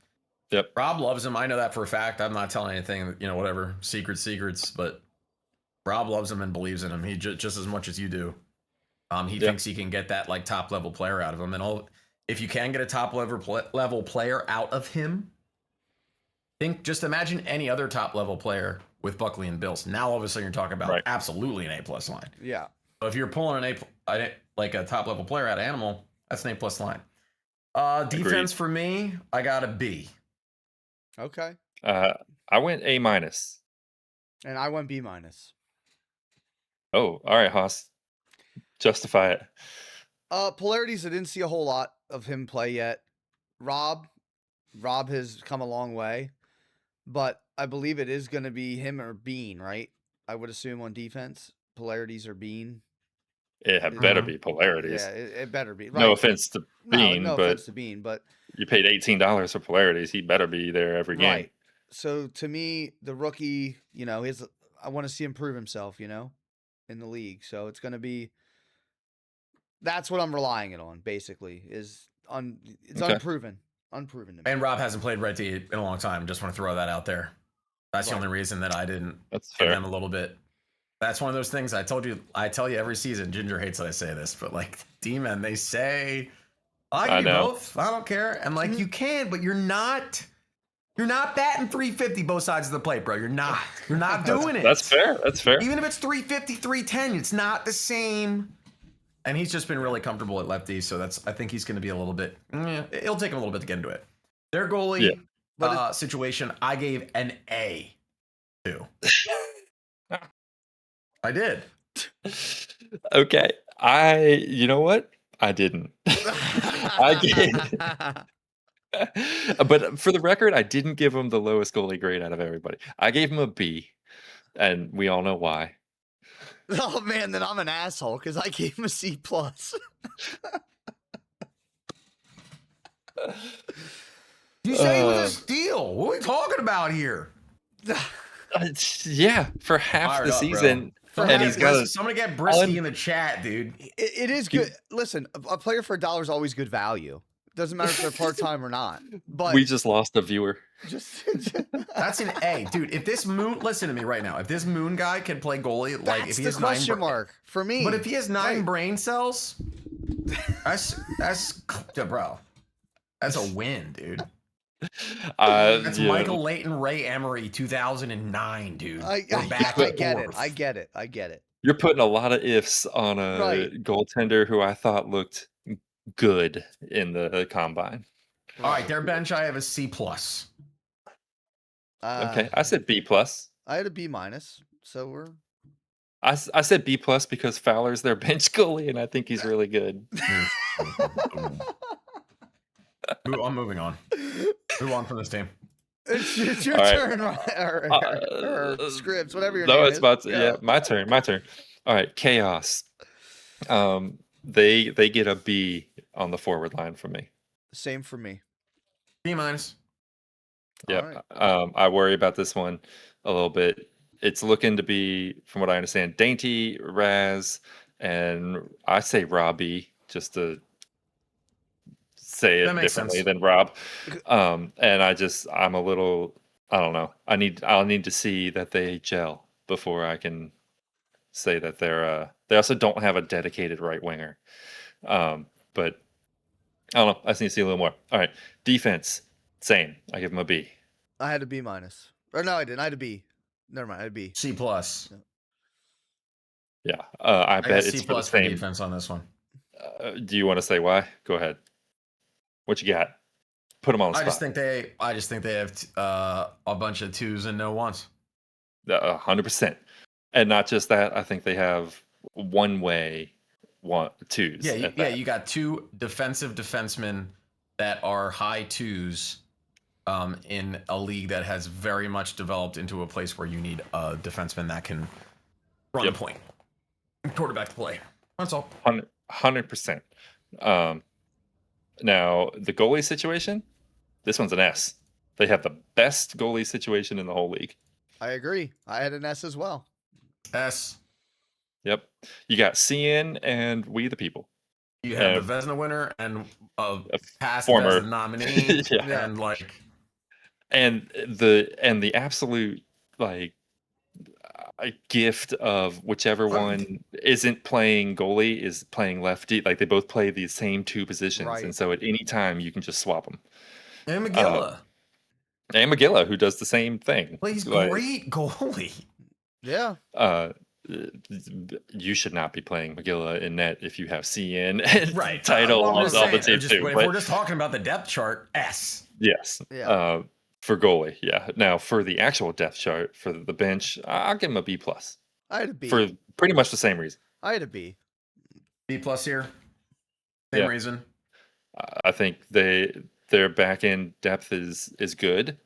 Yep. Rob loves him. I know that for a fact. I'm not telling anything, whatever, secrets, but Rob loves him and believes in him. He just as much as you do. He thinks he can get that like top level player out of him, and if you can get a top level player out of him, just imagine any other top level player with Buckley and Bills. Now all of a sudden you're talking about absolutely an A plus line. Yeah. So if you're pulling like a top level player out of Animal, that's an A plus line. Defense for me, I got a B. Okay. I went A minus. And I went B minus. Oh, all right, Hoss. Justify it. Polarities, I didn't see a whole lot of him play yet. Rob has come a long way, but I believe it is going to be him or Bean, right? I would assume on defense, polarities or Bean. It had better be polarities. Yeah, it better be. Right. No offense to Bean, no but offense to Bean, but you paid $18 for polarities. He better be there every game. right. So to me, the rookie, I want to see him prove himself, in the league. So it's going to be. That's what I'm relying it on. Basically, it's Okay. unproven to me. And Rob hasn't played right D in a long time. Just want to throw that out there. That's the Right. only reason that I didn't That's give fair. them a little bit. That's one of those things I tell you every season. Ginger hates that I say this, but like D-men, they say, I can do know. both. I don't care. And like you can, but you're not batting 350 both sides of the plate, bro. You're not doing it. That's fair. That's fair. Even if it's 350, 310, it's not the same. And he's just been really comfortable at lefty, so I think he's going to be a little bit. It'll take him a little bit to get into it. Their goalie situation, I gave an A to. I did. Okay. You know what? I didn't. I gave. But for the record, I didn't give him the lowest goalie grade out of everybody. I gave him a B, and we all know why. Oh man, then I'm an asshole because I gave him a C plus. You say it was a steal. What are we talking about here? Yeah, for half Fired the up, bro. season, and he's got a Somebody get Brisky un- in the chat, dude. It is good. Listen, a player for $1 is always good value. Doesn't matter if they're part time or not. But we just lost a viewer. just That's an A, dude. If this Moon, listen to me right now. If this Moon guy can play goalie, like that's if he the has question mark for me. but if he has 9 Right. brain cells, that's bro. That's a win, dude. That's Yeah, Michael Leighton, Ray Emery, 2009, dude. I We're back get and it. forth. I get it. I get it. you're putting a lot of ifs on a Right. goaltender who I thought looked good in the combine. All right, their bench I have a C plus. Okay, I said B plus. I had a B minus, so we're I said B plus because Fowler's their bench goalie, and I think he's really good. I'm moving on. Move on from this team. It's your All right. turn, or Scribs, whatever your No, name it's is. about to, yeah, my turn. All right, Chaos. They get a B on the forward line for me. Same for me. B minus. Yep. All I worry about this one a little bit. It's looking to be, from what I understand, Dainty, Raz, and I say Robbie just to say That it makes differently sense. than Rob. And I'm a little, I don't know. I'll need to see that they gel before I can say that they also don't have a dedicated right winger. But I don't know. I just need to see a little more. All right, defense, same. I give them a B. I had a B minus. Or no, I didn't. I had a B. Never mind. I had a B. C plus. Yeah, I I bet got it's C for the plus for same. defense on this one. Do you want to say why? Go ahead. What you got? Put them on the I spot. just think they have a bunch of 2s and no 1s. 100%. And not just that. I think they have one-way 2s. Yeah, you got 2 defensive defensemen that are high 2s in a league that has very much developed into a place where you need a defenseman that can run the point, quarterback to play. That's all. 100%. Now the goalie situation, this one's an S. They have the best goalie situation in the whole league. I agree. I had an S as well. S. Yep. You got CN and We the People. You have the Vezina winner and a past former Vezina nominee, yeah. and like, and the absolute like a gift of whichever one isn't playing goalie is playing lefty. Like they both play the same 2 positions, Right. and so at any time you can just swap them. and McGilla. And McGilla, who does the same thing. Well, he's Like, great goalie. Yeah. You should not be playing McGilla in net if you have CN and Right. title I'm on just the saying, team too. if But we're just talking about the depth chart, S. yes, Yeah. for goalie, yeah. Now for the actual depth chart for the bench, I'll give him a B plus I had a B. for pretty much the same reason. I had a B. B plus here. Same Yeah. reason. I think their back end depth is good,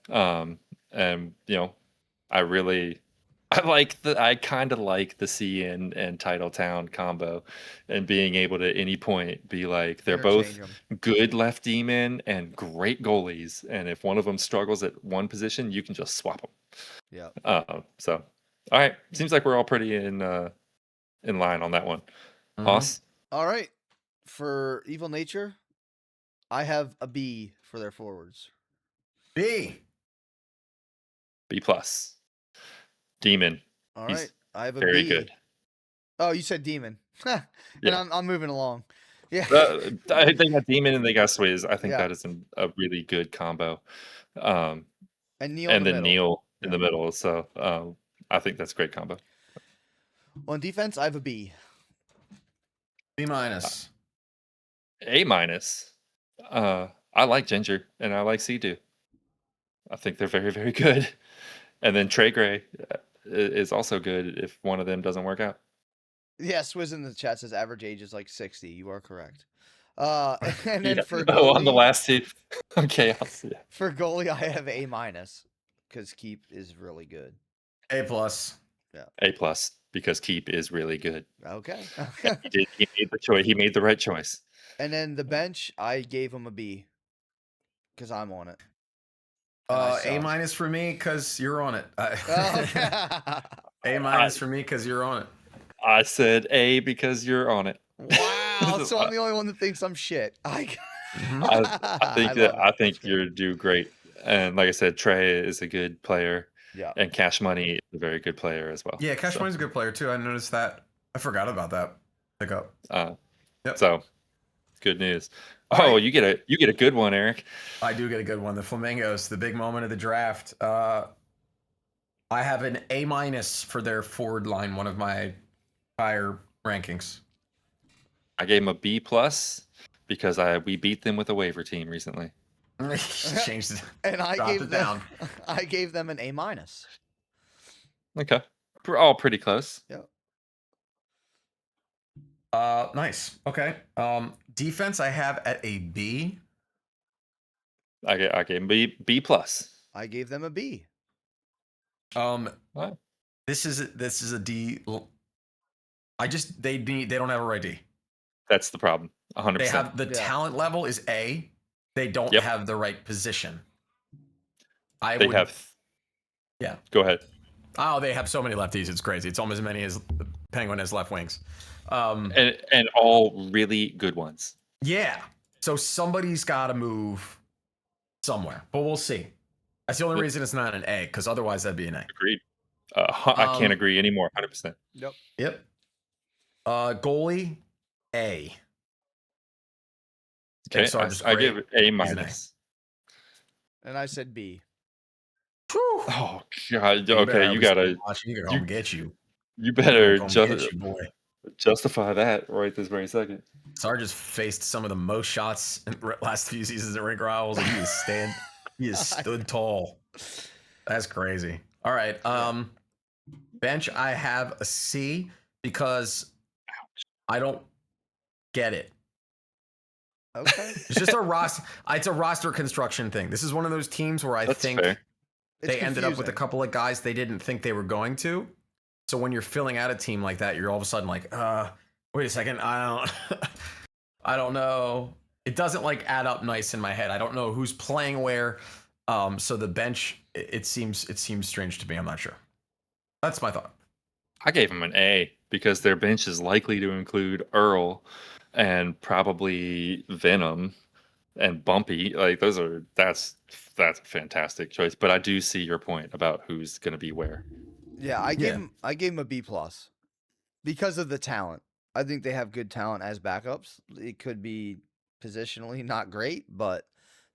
and I kind of like the CN and Titletown combo, and being able to at any point be like they're both Interchange 'em. good left D-men and great goalies, and if one of them struggles at one position, you can just swap them. Yeah. So, all right, seems like we're all pretty in line on that one. Hoss, All right. For Evil Nature, I have a B for their forwards. B. B plus. Demon, All He's right. I have a very B. good. Oh, you said Demon. And Yeah. I'm moving along. Yeah. They got Demon and they got Swizz. I think Yeah. that is a really good combo. Um, And Neil and in the then middle. Neil in Yeah. the middle. So I think that's a great combo. On defense, I have a B. B minus. A minus. I like Ginger and I like Sea-Doo. I think they're very, very good. And then Trey Gray is also good if one of them doesn't work out. Yeah, Swizz in the chat says average age is like 60. You are correct. And then for on the goalie, last two. Chaos. Yeah. for goalie, I have A minus because Keep is really good. A plus. A plus because Keep is really good. Okay. He made the choice. He made the right choice. And then the bench, I gave him a B because I'm on it. A minus for me because you're on it. Oh. A minus for me because you're on it. I said A because you're on it. Wow. So I'm the only one that thinks I'm shit. I I think love it. I think That's great. you're do great. And like I said, Trey is a good player, Yeah. and Cash Money is a very good player as well. Yeah, Cash So, Money's a good player too. I noticed that. I forgot about that. Pick up. Yep. so good news. All right. You get a good one, Eric. I do get a good one. The Flamingos, the big moment of the draft. I have an A minus for their forward line, one of my higher rankings. I gave him a B plus because we beat them with a waiver team recently. Changed it. And I Dropped gave it them down. I gave them an A minus. Okay, we're all pretty close. Yep. Nice. Okay. Defense I have at a B. I gave him B plus. I gave them a B. What? This is a D. They don't have a right D. That's the problem. 100%. They have the talent level is A. They don't have the right position. Yeah. Go ahead. Oh, they have so many lefties. It's crazy. It's almost as many as the Penguin has left wings. And all really good ones. Yeah. So somebody's got to move somewhere, but we'll see. That's the only reason it's not an A, because otherwise that'd be an A. Agreed. I can't agree anymore. 100%. Yep. Goalie, A. Okay, I give it A minus. And I said B. Oh God! Okay, you gotta come get you. You better justify that right this very second. Sarge just faced some of the most shots in the last few seasons at Rink Rivals, and he has stood tall. That's crazy. All right. Bench, I have a C because I don't get it. Okay. It's just a roster. It's a roster construction thing. This is one of those teams where I think they ended up with a couple of guys they didn't think they were going to. So when you're filling out a team like that, you're all of a sudden like, wait a second, I don't know. It doesn't like add up nice in my head. I don't know who's playing where. So the bench, it seems strange to me. I'm not sure. That's my thought. I gave him an A because their bench is likely to include Earl and probably Venom and Bumpy. Like that's a fantastic choice. But I do see your point about who's going to be where. Yeah, I gave him a B plus because of the talent. I think they have good talent as backups. It could be positionally not great, but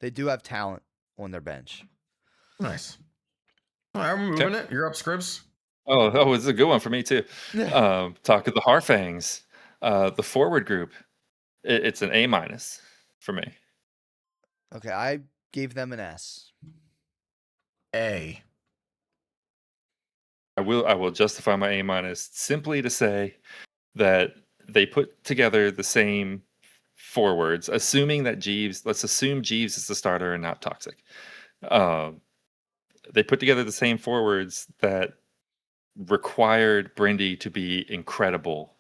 they do have talent on their bench. Nice. All right, we're moving it. You're up, Scribs. Oh, it's a good one for me too. Talk of the Harfangs, the forward group. It's an A minus for me. Okay, I gave them an S. A. I will justify my A minus simply to say that they put together the same forwards, assuming that let's assume Jeeves is the starter and not Toxic. They put together the same forwards that required Brindy to be incredible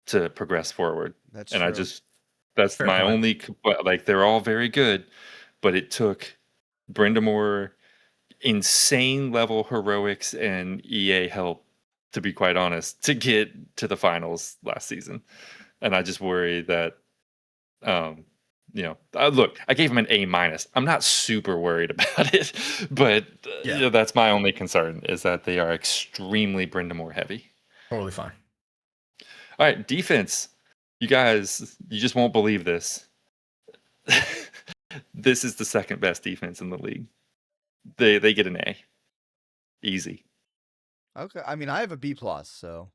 to progress forward. That's and true. That's fair my point. Only, like, they're all very good, but it took Brindamore insane level heroics and EA help, to be quite honest, to get to the finals last season. And I just worry that, look, I gave him an A minus. I'm not super worried about it, but that's my only concern, is that they are extremely Brindamore heavy. Totally fine. All right, defense. You guys, you just won't believe this. This is the second best defense in the league. They get an A. Easy. Okay. I mean, I have a B plus, so.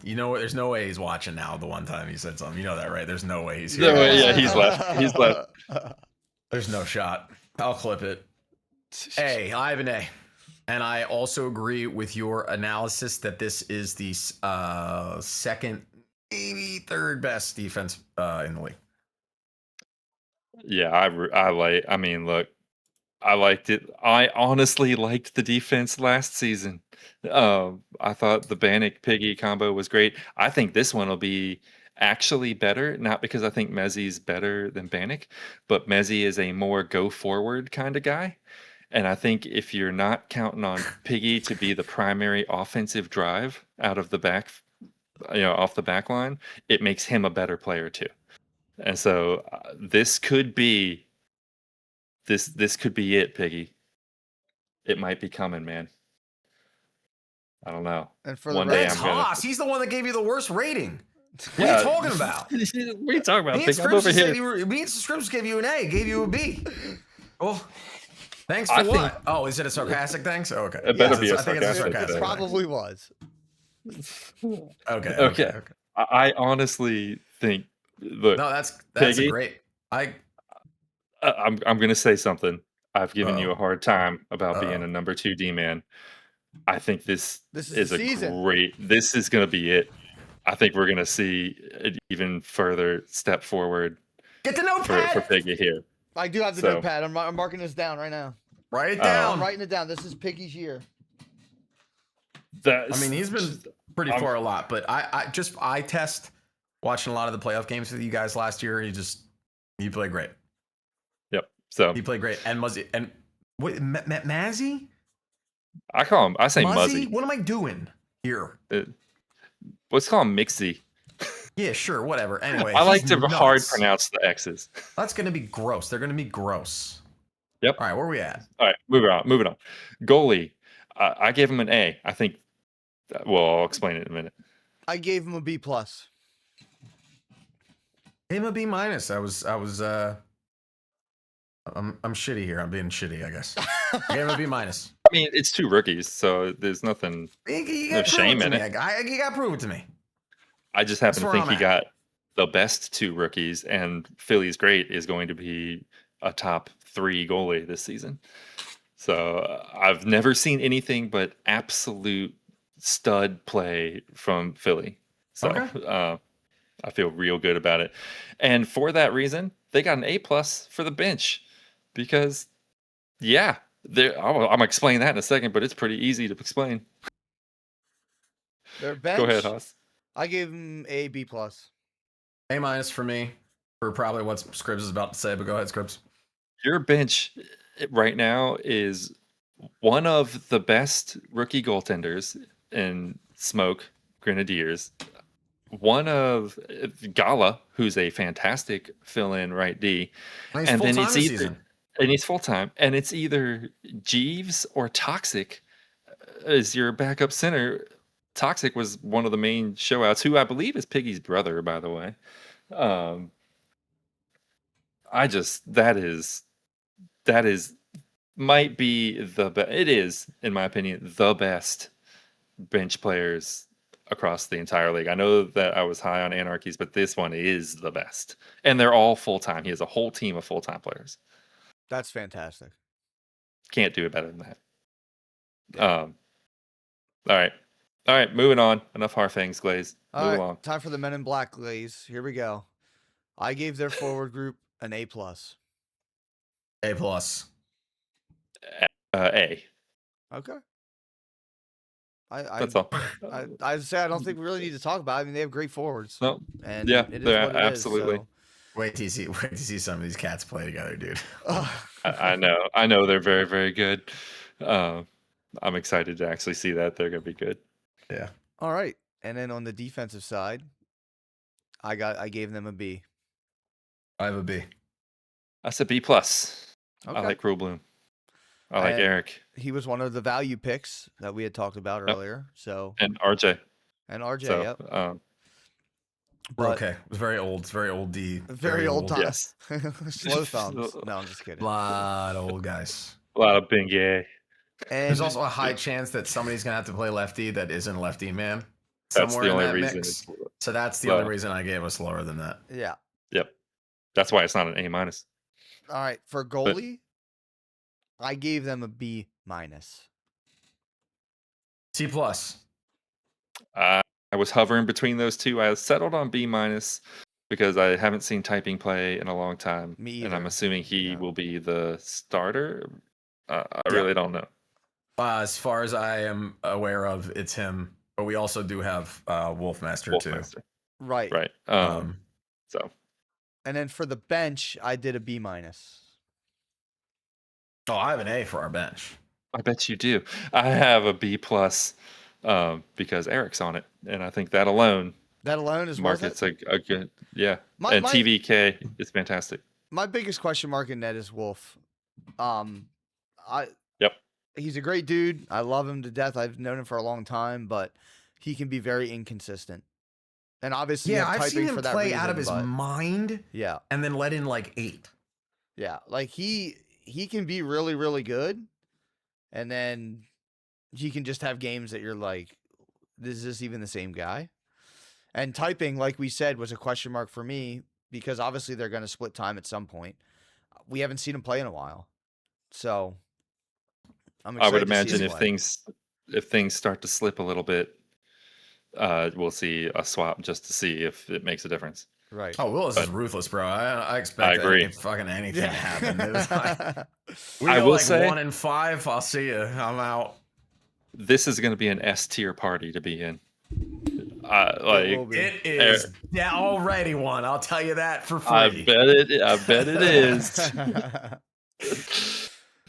You know what? There's no way he's watching now. The one time he said something, you know that, right? There's no way he's here. No way, yeah, he's left. He's left. There's no shot. I'll clip it. A. I have an A. And I also agree with your analysis that this is the second, maybe third best defense in the league. Yeah, I mean, look, I liked it. I honestly liked the defense last season. I thought the Bannock Piggy combo was great. I think this one will be actually better, not because I think Mezzi's better than Bannock, but Mezzi is a more go forward kind of guy. And I think if you're not counting on Piggy to be the primary offensive drive out of the back, off the back line, it makes him a better player too. And so this could be this could be it, Piggy. It might be coming, man. I don't know. And for the One day That's I'm gonna. Hoss. He's the one that gave you the worst rating. What Yeah. are you talking about? What are you talking about? Me and Piggy? I'm over Scribs said here. me and Scribs gave you an A, gave you a B. Well, thanks for I what? think- Oh, is it a sarcastic thanks? Oh, okay. It better Yes, be a I think it's a sarcastic It sarcastic. thing. probably was. Okay. I honestly think. Look, No, that's Piggy? a great. I'm gonna say something. I've given you Uh-oh. a hard time about being Uh-oh. a number 2 D man. I think this This is is the a season. great. This is gonna be it. I think we're gonna see an even further step forward Get the for notepad. Piggy here. I do have the So- notepad. I'm marking this down right now. Write it Oh. I'm down. writing it down. This is Piggy's year. That's, I mean, he's been pretty I'm- far a lot, but I test watching a lot of the playoff games with you guys last year. He played great. Yep. So He played great. And Muzzy and what Mazzy? I call him. I say Muzzy? Muzzy. What am I doing here? Let's call him Mixie. Yeah, sure, whatever. Anyway, I like he's to hard nuts. pronounce the X's. That's gonna be gross. They're gonna be gross. Yep. All right, where are we at? All right, moving on. Goalie, I gave him an A. I think. Well, I'll explain it in a minute. I gave him a B plus. Gave him a B minus. I'm shitty here. I'm being shitty, I guess. Gave him a B minus. I mean, it's 2 rookies, so there's nothing. You No gotta prove shame to in me. it. You gotta prove it to me. I just happen to where think I'm he at. got the best 2 rookies, and Philly's great is going to be a top 3 goalie this season. So I've never seen anything but absolute stud play from Philly. So Okay. I feel real good about it. And for that reason, they got an A plus for the bench because, yeah, I'm explaining that in a second, but it's pretty easy to explain. Their bench. Go ahead, Hoss. I gave him a B plus. A minus for me for probably what Scribs is about to say, but go ahead, Scribs. Your bench right now is one of the best rookie goaltenders in Smoke Grenadiers. One of Gala, who's a fantastic fill-in right D, And he's and then full-time it's this either season. and he's full time, and it's either Jeeves or Toxic as your backup center. Toxic was one of the main showouts, who I believe is Piggy's brother, by the way. That is might be the best. It is, in my opinion, the best bench players across the entire league. I know that I was high on Anarchies, but this one is the best, and they're all full time. He has a whole team of full time players. That's fantastic. Can't do it better than that. All right. Moving on. Enough Harfangs, Glaze. All Move right, along. time for the Men in Black Glaze. Here we go. I gave their forward group an A plus. A plus. A. Okay. That's all. I say I don't think we really need to talk about it. I mean, they have great forwards. No. And Yeah, it is they're what it is, absolutely. so. Wait to see some of these cats play together, dude. I know they're very, very good. I'm excited to actually see that. They're gonna be good. Yeah. All right. And then on the defensive side, I gave them a B. I have a B. I said B plus. Okay. I like Cruel Bloom. I like And Eric he was one of the value picks that we had talked about earlier. So and RJ. and RJ, So yep. We're But okay. It's very old. It's very old D. very old time. Yes. Slow thumbs. No, I'm just kidding. Lot of old guys. A lot of Bing Gay. And There's also a high chance that somebody's gonna have to play lefty that isn't a lefty man. That's Somewhere the in only that reason. mix. So that's the low. only reason I gave us lower than that. yeah. Yep. That's why it's not an A minus. All right. For goalie, I gave them a B minus. C plus. I was hovering between those two. I settled on B minus because I haven't seen typing play in a long time. Me and I'm either. assuming he Yeah. will be the starter. I Yeah. really don't know. As far as I am aware of, it's him. But we also do have Wolfmaster too. Wolfmaster. Right. Right. Um, So And then for the bench, I did a B minus. oh, I have an A for our bench. I bet you do. I have a B plus because Eric's on it, and I think that alone That alone is worth it. markets a good My and my TVK is fantastic. my biggest question mark in net is Wolf. I Yep. He's a great dude. I love him to death. I've known him for a long time, but he can be very inconsistent. And obviously, you Yeah, have I've seen typing him for that play reason, out of his but mind yeah, and then let in like 8. yeah, like he can be really really good, and then he can just have games that you're like, is this even the same guy? And typing, like we said, was a question mark for me because obviously they're going to split time at some point. We haven't seen him play in a while, so I'm I would excited to see imagine him play. if things start to slip a little bit, we'll see a swap just to see if it makes a difference. Right. Oh, Willis is But ruthless, bro. I I expect agree. fucking anything to happen. It was like, we I go will like say 1 and 5. I'll see you. I'm out. this is going to be an S tier party to be in. It will Like be. It is already one. I'll tell you that for I free. bet it is.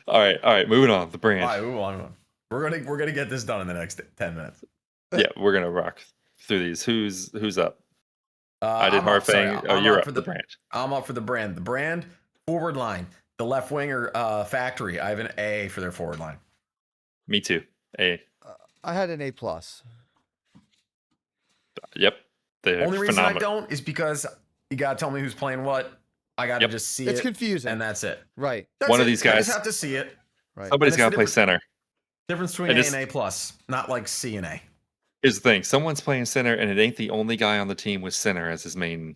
All right. Moving on. The All brand. right, move on. We're gonna get this done in the next 10 minutes. Yeah, we're gonna rock through these. Who's up? I did I'm up. Sorry, Harfang. Oh, I'm you're up up. for The brand. I'm up for the brand. The brand forward line. The left winger factory. I have an A for their forward line. Me too. A. I had an A plus. Yep. They're Only reason I phenomenal. don't is because you gotta tell me who's playing what. I gotta Yep. just see It's it, confusing. and that's it. Right. That's One of it. these I guys. just have to see it. Right. Somebody's And it's got the to play center. Difference between And A it's, and A plus, not like C and A. here's the thing: someone's playing center, and it ain't the only guy on the team with center as his main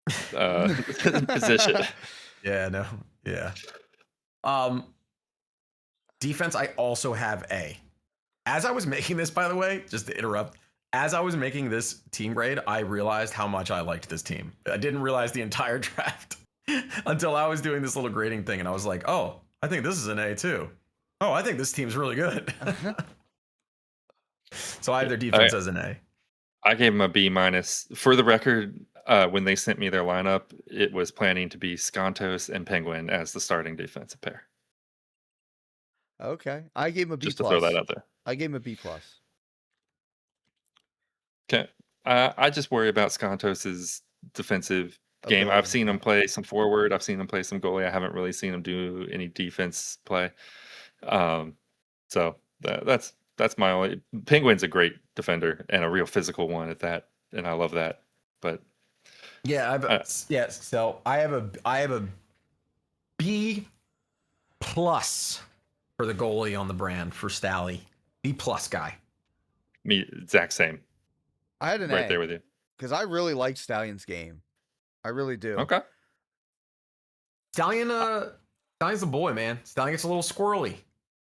position. Yeah, no, yeah. Defense. I also have A. As I was making this, by the way, just to interrupt, as I was making this team grade, I realized how much I liked this team. I didn't realize the entire draft until I was doing this little grading thing, and I was like, oh, I think this is an A too. Oh, I think this team's really good. So I have their defense as an A. I gave him a B minus. For the record, when they sent me their lineup, it was planning to be Skontos and Penguin as the starting defensive pair. Okay. I gave him a B Just to plus. throw that out there. I gave him a B plus. Okay. I just worry about Skontos's defensive game. I've Ability. seen him play some forward. I've seen him play some goalie. I haven't really seen him do any defense play. So that's my only. Penguin's a great defender and a real physical one at that, and I love that. But Yeah, so I have a B plus for the goalie on the brand for Stally. B plus guy. me, exact same. I had an Right A there with you. because I really liked Stallion's game. I really do. Okay. Stallion's the boy, man. Stallion gets a little squirrely.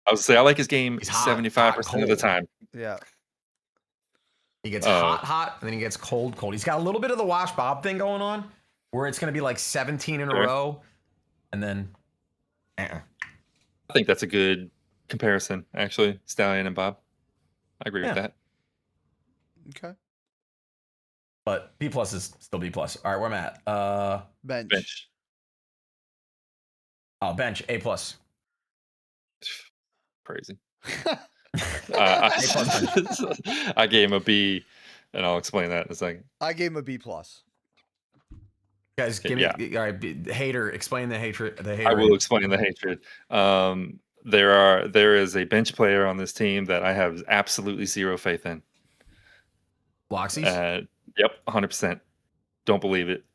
I was say I like his game He's hot, 75% of the cold. time. Yeah. He gets hot, and then he gets cold. He's got a little bit of the Wash Bob thing going on, where it's going to be like 17 in a Sure. row, and then. I think that's a good comparison, actually. Stallion and Bob. I agree with that. Okay. But B plus is still B plus. All right, where I'm at. Bench. Bench. Oh, bench A plus. Crazy. A plus bench. I gave him a B, and I'll explain that in a second. I gave him a B plus. Guys, give me Yeah. all right. Hater, explain the hatred. The hater. I will explain the hatred. There is a bench player on this team that I have absolutely zero faith in. Loxies. Yep, 100%. Don't believe it.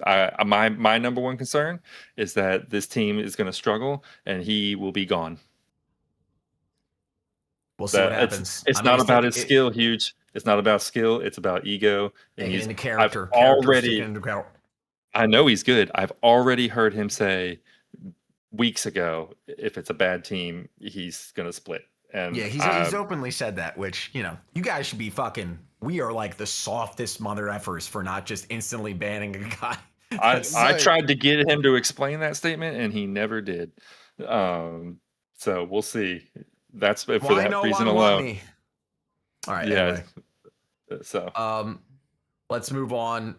My number one concern is that this team is going to struggle and he will be gone. We'll see what happens. It's not about his skill, huge. It's not about skill. It's about ego. And into character. I know he's good. I've already heard him say weeks ago, if it's a bad team, he's going to split. And yeah, he's openly said that, which, you guys should be fucking, we are like the softest mother effers for not just instantly banning a guy. I tried to get him to explain that statement and he never did. So we'll see. That's for that reason alone. All right. Yeah. Anyway. So Let's move on.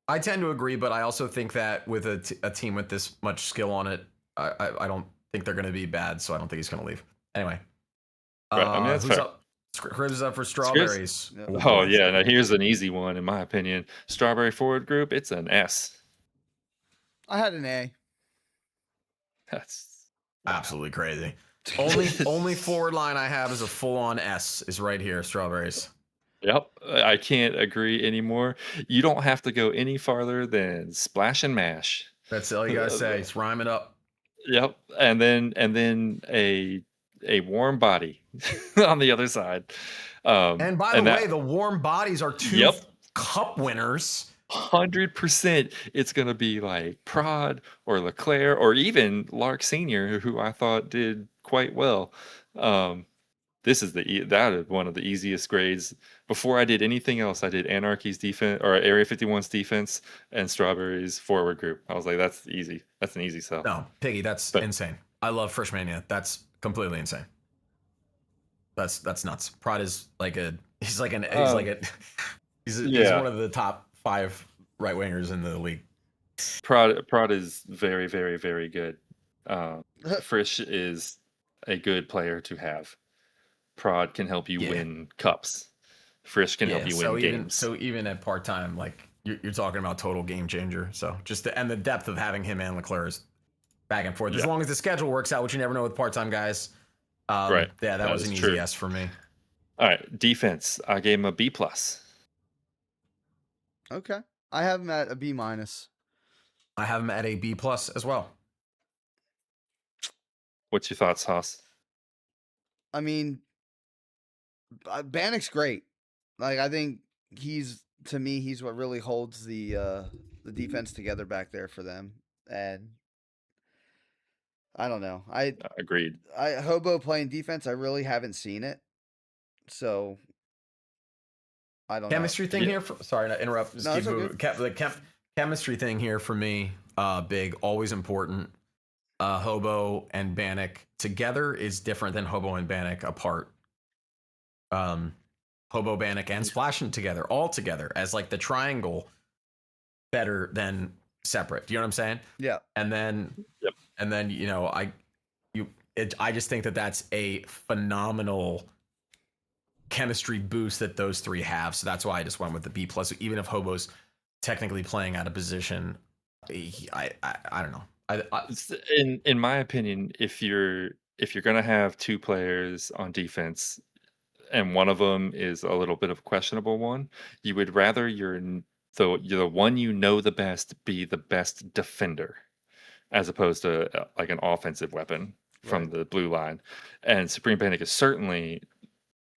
I tend to agree, but I also think that with a team with this much skill on it, I don't think they're going to be bad, so I don't think he's going to leave. Anyway, right. I mean, that's who's fair. up? Scribs is up for Scripps. strawberries. Yeah. Oh Oh boy, yeah. Now here's an easy one in my opinion. Strawberry forward group. It's an S. I had an A. That's absolutely crazy. Only forward line I have is a full on S. Is right here, strawberries. Yep. I can't agree anymore. You don't have to go any farther than splash and mash. That's all you gotta say. It's rhyme it up. Yep. And then a warm body on the other side. And by the way, the warm bodies are two cup winners. 100% it's going to be like Prod or Leclerc or even Lark Sr., who I thought did quite well. This is that is one of the easiest grades. Before I did anything else, I did Anarchy's defense or Area 51's defense and Strawberry's forward group. I was like, that's easy. That's an easy sell. No, Piggy, that's insane. I love Frisch Mania. That's completely insane. That's nuts. Prod is like he's one of the top 5 right wingers in the league. Prod is very, very, very good. Frisch is a good player to have. Prod can help you win cups. Frisch can help you win games. So even at part time, like you're talking about total game changer. So and the depth of having him and Leclerc is back and forth. As long as the schedule works out, which you never know with part time guys. Right. Yeah, that was an easy yes for me. All right, defense. I gave him a B+. Okay, I have him at a B-. I have him at a B+ as well. What's your thoughts, Hoss? I mean, Bannock's great. Like, I think he's what really holds the defense together back there for them. And I don't know. Agreed. Hobo playing defense, I really haven't seen it. So I don't chemistry know. thing here. Sorry to interrupt. Just keep moving. The chemistry thing here for me, big, always important. Hobo and Bannock together is different than Hobo and Bannock apart. Hobo, Bannock, and Splashing together, all together as like the triangle, better than separate. Do you know what I'm saying? Yeah. And then, I just think that that's a phenomenal chemistry boost that those three have. So that's why I just went with the B+. Even if Hobo's technically playing out of position, I don't know. In my opinion, if you're gonna have 2 players on defense, and one of them is a little bit of a questionable one, you would rather the one the best be the best defender, as opposed to like an offensive weapon from the blue line. And Supreme Panic is certainly,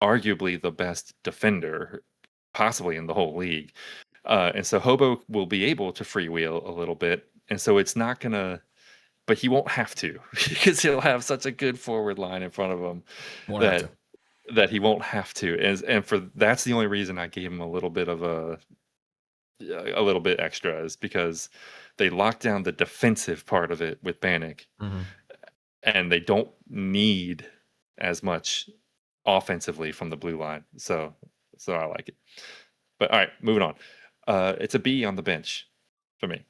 arguably, the best defender, possibly in the whole league. And so Hobo will be able to freewheel a little bit, and so it's not gonna. But he won't have to because he'll have such a good forward line in front of him that he won't have to. And that's the only reason I gave him a little bit extra, is because they locked down the defensive part of it with Bannock, and they don't need as much offensively from the blue line. So I like it. But all right, moving on. It's a B on the bench for me.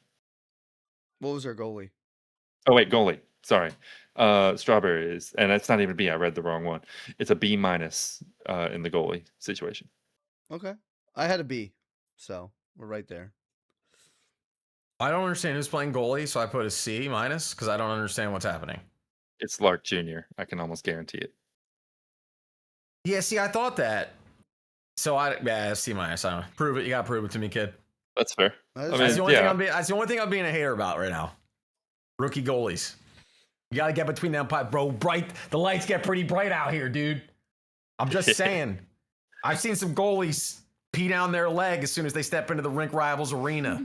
What was our goalie? Oh wait, goalie. Sorry. Strawberry is, and it's not even B. I read the wrong one. It's a B- in the goalie situation. Okay, I had a B, so we're right there. I don't understand who's playing goalie, so I put a C- because I don't understand what's happening. It's Lark Jr. I can almost guarantee it. Yeah, see, I thought that. So C-. I don't prove it. You gotta prove it to me, kid. That's fair. That's the only thing I'm being a hater about right now. Rookie goalies. You gotta get between them pipes, bro. The lights get pretty bright out here, dude. I'm just saying. I've seen some goalies pee down their leg as soon as they step into the Rink Rivals arena.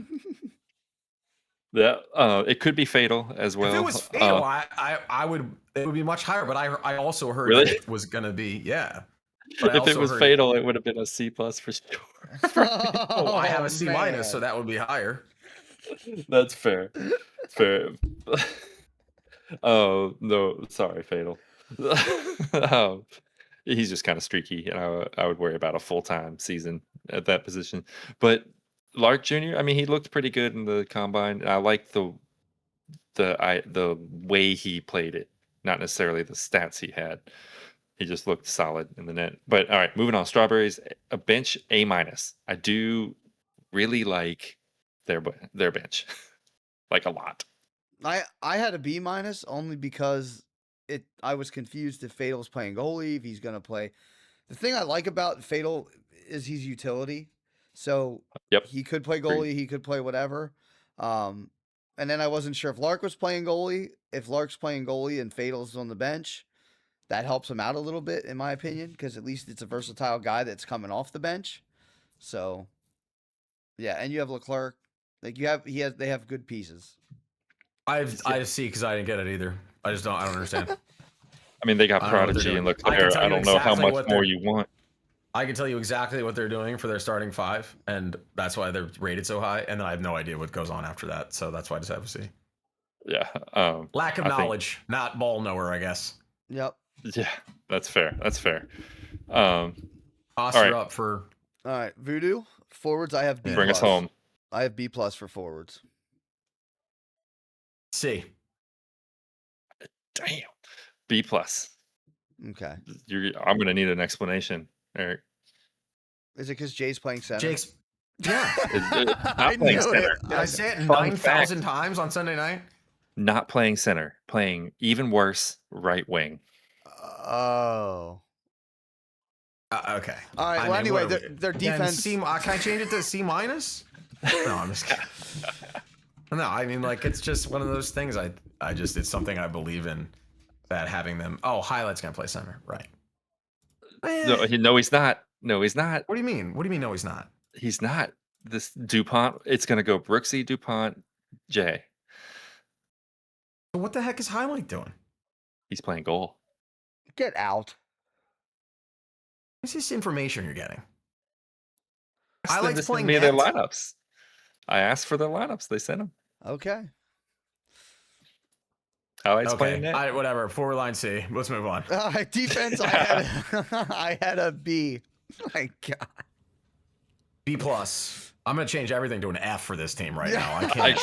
Yeah, it could be fatal as well. If it was fatal, I would. It would be much higher. But I also heard that it was gonna be If it was fatal, it would have been a C+ for sure. I have a C-, so that would be higher. That's fair. Fair. Oh no, sorry, fatal. he's just kind of streaky, and I would worry about a full-time season at that position. But Lark Jr., I mean, he looked pretty good in the combine. I like the way he played it, not necessarily the stats he had. He just looked solid in the net. But all right, moving on. Strawberries, a bench A minus. I do really like their bench, like a lot. I had a B minus only because I was confused if Fatal's playing goalie, if he's gonna play. The thing I like about Fatal is he's utility. So Yep. he could play Agreed. goalie, he could play whatever. And then I wasn't sure if Lark was playing goalie. If Lark's playing goalie and Fatal's on the bench, that helps him out a little bit, in my opinion, because at least it's a versatile guy that's coming off the bench. So yeah, and you have Leclerc. Like they have good pieces. I see because I didn't get it either. I don't understand. I mean, they got I don't know what they're Prodigy and doing. I can Leclerc. tell I you don't know how exactly much what more they're- you want. I can tell you exactly what they're doing for their starting five, and that's why they're rated so high. And then I have no idea what goes on after that, so that's why I just have to see. Yeah. Lack of I think- knowledge, not ball knower, I guess. Yep. Yeah, that's fair. That's fair. All Hoss, right. you're up for. All right, Voodoo forwards. I have B. Bring us plus. home. I have B plus for forwards. C. Damn. B plus. Okay. I'm gonna need an explanation, Eric. Is it because Jay's playing center? Jake's. Yeah. I Not playing knew center. it. Did I say it Fun 9,000 times on Sunday night? Not playing center. Playing even worse right wing. Oh. Okay. All right. I Well, mean, anyway, what are we- their Then defense. can I change it to C minus? No, I'm just kidding. No, I mean, like, it's just one of those things. It's something I believe in, that having them. Oh, Highlight's gonna play center, right? No, he's not. No, he's not. What do you mean? What do you mean? No, he's not. He's not. This DuPont. It's gonna go Brooksy, DuPont, Jay. So what the heck is Highlight doing? He's playing goal. Get out. What's this information you're getting? Ask them Highlight's to send playing me their net? lineups. I asked for their lineups. They sent them. Okay. Highlights Okay. playing net. Whatever. Forward line C. Let's move on. All right. Defense. I had a B. My God. B plus. I'm gonna change everything to an F for this team right now. I can't.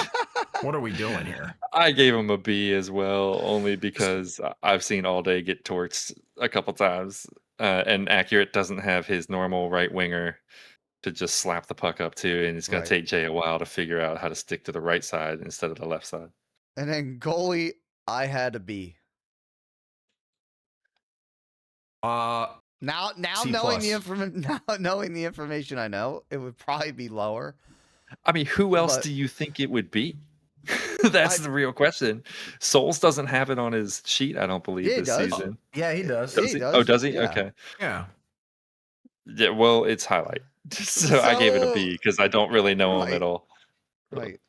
What are we doing here? I gave him a B as well, only because I've seen All Day get torched a couple times, and Accurate doesn't have his normal right winger to just slap the puck up to, and it's going Right. to take Jay a while to figure out how to stick to the right side instead of the left side. And then goalie, I had a B. Now C knowing plus. knowing the information I know, it would probably be lower. I mean, who else But- do you think it would be? That's the real question. Souls doesn't have it on his sheet, I don't believe, Yeah, he this does. season. Yeah, he does. Yeah, Does he he? does. Oh, does he? Yeah. Okay. Yeah. Yeah, well, it's Highlight. So I gave it a B because I don't really know him Right. at all. Right.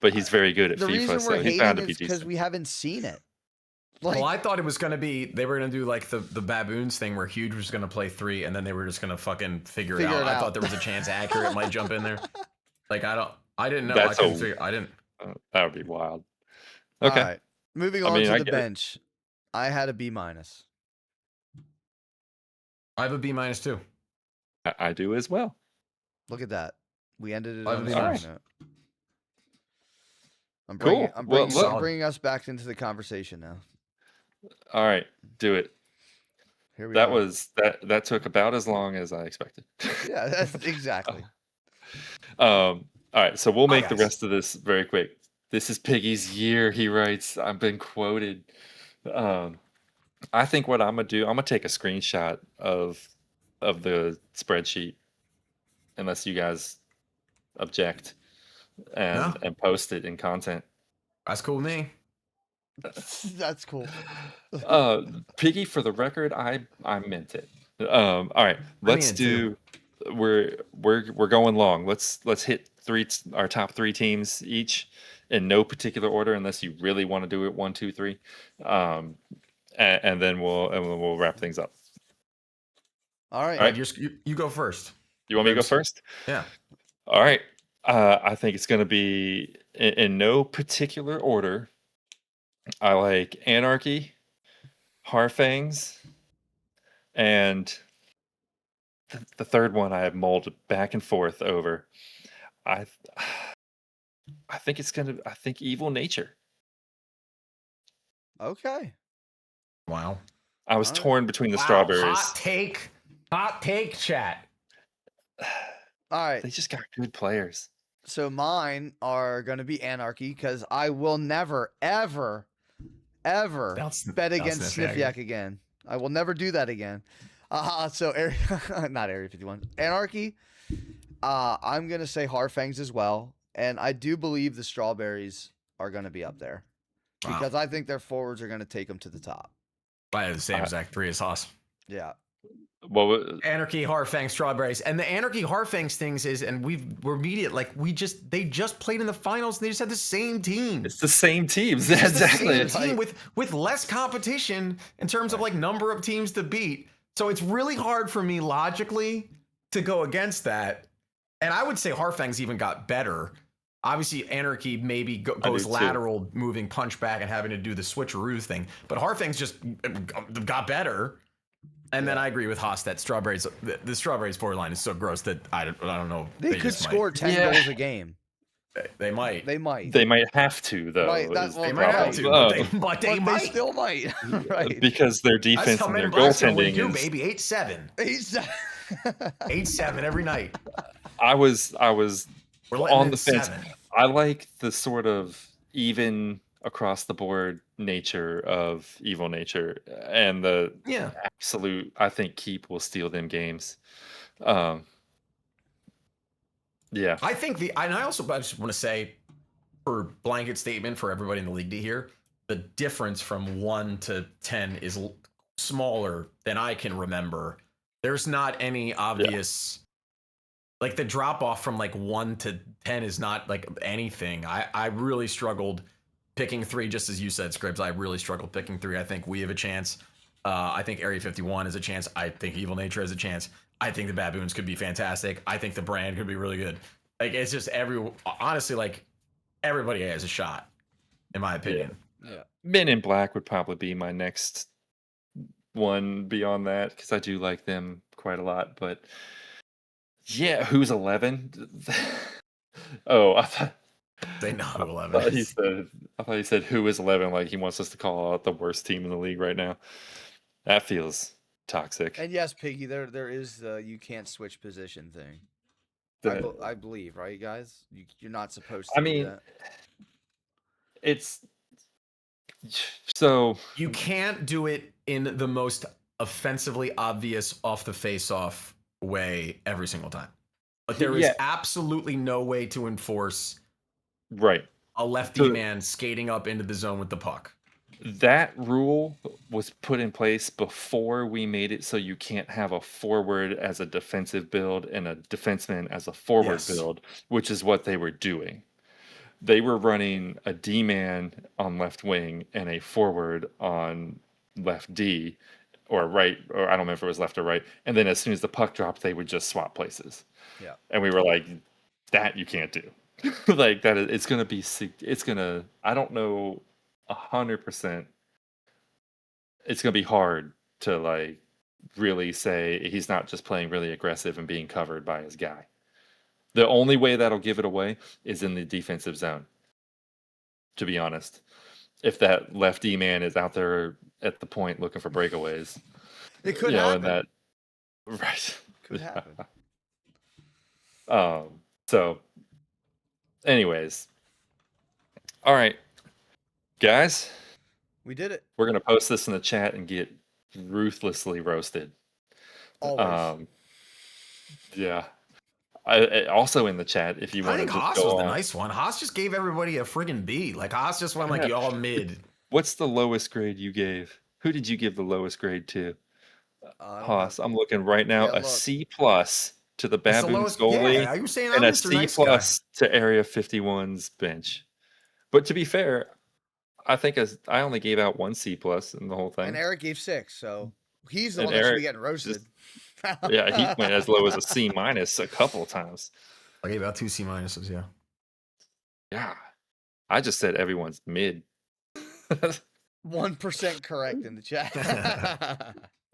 But he's very good at The FIFA, reason so we're he's bound to hating be is because decent. we haven't seen it. Like, Well, I thought it was gonna be they were gonna do like the baboons thing where Huge was gonna play 3 and then they were just gonna fucking figure it Figure out. it I out. thought there was a chance Accurate might jump in there. Like I didn't know. That's I couldn't a- figure. I didn't. That would be wild. all Okay. right. Moving I on mean, to I the get it. bench. I had a B minus. I have a B minus too. I do as well. Look at that. We ended it I have on a a B strong minus. note. I'm Cool. bringing, I'm, bringing, Well, I'm look- bringing us back into the conversation now. All right, do it. Here we That go. was that took about as long as I expected. Yeah, that's exactly. All right, so we'll make the guys. rest of this very quick. This is Piggy's year, he writes. I've been quoted. I think what I'm gonna do, I'm gonna take a screenshot of the spreadsheet, unless you guys object, No. and post it in content. That's cool with me. That's cool. Piggy, for the record, I meant it. All right, let's mean it too. do. We're going long. Let's hit our top 3 teams each in no particular order, unless you really want to do it 1, 2, 3, and then we'll wrap things up. All right. All right. You go first. You want me to go Oops. first? Yeah. All right. I think it's going to be in no particular order. I like Anarchy, Harfangs, And the third one I have mulled back and forth over. I I think it's gonna. I think Evil Nature. Okay. Wow. I was All right. torn between the Wow. strawberries. Hot take, chat. All right. They just got good players. So mine are going to be Anarchy because I will never, ever, ever bet against Sniffyak again. I will never do that again. So not Area 51. Anarchy. I'm going to say Harfangs as well. And I do believe the Strawberries are going to be up there because I think their forwards are going to take them to the top. I have the same exact 3 as Hoss. Yeah. Well, Anarchy, Harfangs, Strawberries, and the Anarchy Harfangs things is, and we're immediate. Like they just played in the finals. And they just had the same team. it's the same teams. It's Exactly. the same team with less competition in terms of like number of teams to beat. So it's really hard for me logically to go against that. And I would say Harfangs even got better. Obviously, Anarchy maybe goes lateral, moving punch back and having to do the switcheroo thing. But Harfangs just got better. And then I agree with Hoss that Strawberries, the Strawberries forward line is so gross that I don't know. They could score 10 goals a game. They might. They might. They might have to, though. Right, They might have to, but they might. They still might. Right. Because their defense and their goaltending is... baby. 8-7. 8-7. 8-7 every night. I was on the fence. 7. I like the sort of even across the board nature of Evil Nature and the absolute. I think Keep will steal them games. Yeah, I think I just want to say, for blanket statement for everybody in the league to hear, the difference from 1 to 10 is smaller than I can remember. There's not any obvious. Like the drop off from like 1 to 10 is not like anything. I really struggled picking 3, just as you said, Scribs. I really struggled picking 3. I think we have a chance. I think Area 51 has a chance. I think Evil Nature has a chance. I think the Baboons could be fantastic. I think the brand could be really good. Like it's just honestly, like everybody has a shot, in my opinion. Yeah. Men in Black would probably be my next one beyond that because I do like them quite a lot, but. Yeah, who's 11? Oh, I thought they know who 11 is. I thought he said who is 11, like he wants us to call out the worst team in the league right now. That feels toxic. And yes, Piggy, there is the you can't switch position thing. I believe, right, guys? You're not supposed to do that. It's so you can't do it in the most offensively obvious off the face-off way every single time. But there is absolutely no way to enforce a lefty man skating up into the zone with the puck. That rule was put in place before we made it so you can't have a forward as a defensive build and a defenseman as a forward build, which is what they were doing. They were running a D-man on left wing and a forward on left D. Or right, or I don't remember if it was left or right. And then as soon as the puck dropped, they would just swap places. Yeah. And we were like, that you can't do. Like that, it's going to be, I don't know 100%. It's going to be hard to like really say he's not just playing really aggressive and being covered by his guy. The only way that'll give it away is in the defensive zone, to be honest. If that lefty man is out there at the point looking for breakaways, it could happen. Could happen. So, anyways, all right, guys, we did it. We're gonna post this in the chat and get ruthlessly roasted. Always. Yeah. I also in the chat, if you want to. I think Hoss was the nice one. Hoss just gave everybody a friggin' B. Like Hoss just went like y'all mid. What's the lowest grade you gave? Who did you give the lowest grade to? Hoss. I'm looking right now. A C+ to the Baboons goalie, and a C+ to Area 51's bench. But to be fair, I think I only gave out 1 C+ in the whole thing. And Eric gave 6, so he's the one that should be getting roasted. Yeah, he went as low as a C- a couple of times. I gave out 2 C-, yeah. Yeah. I just said everyone's mid. 1% correct in the chat.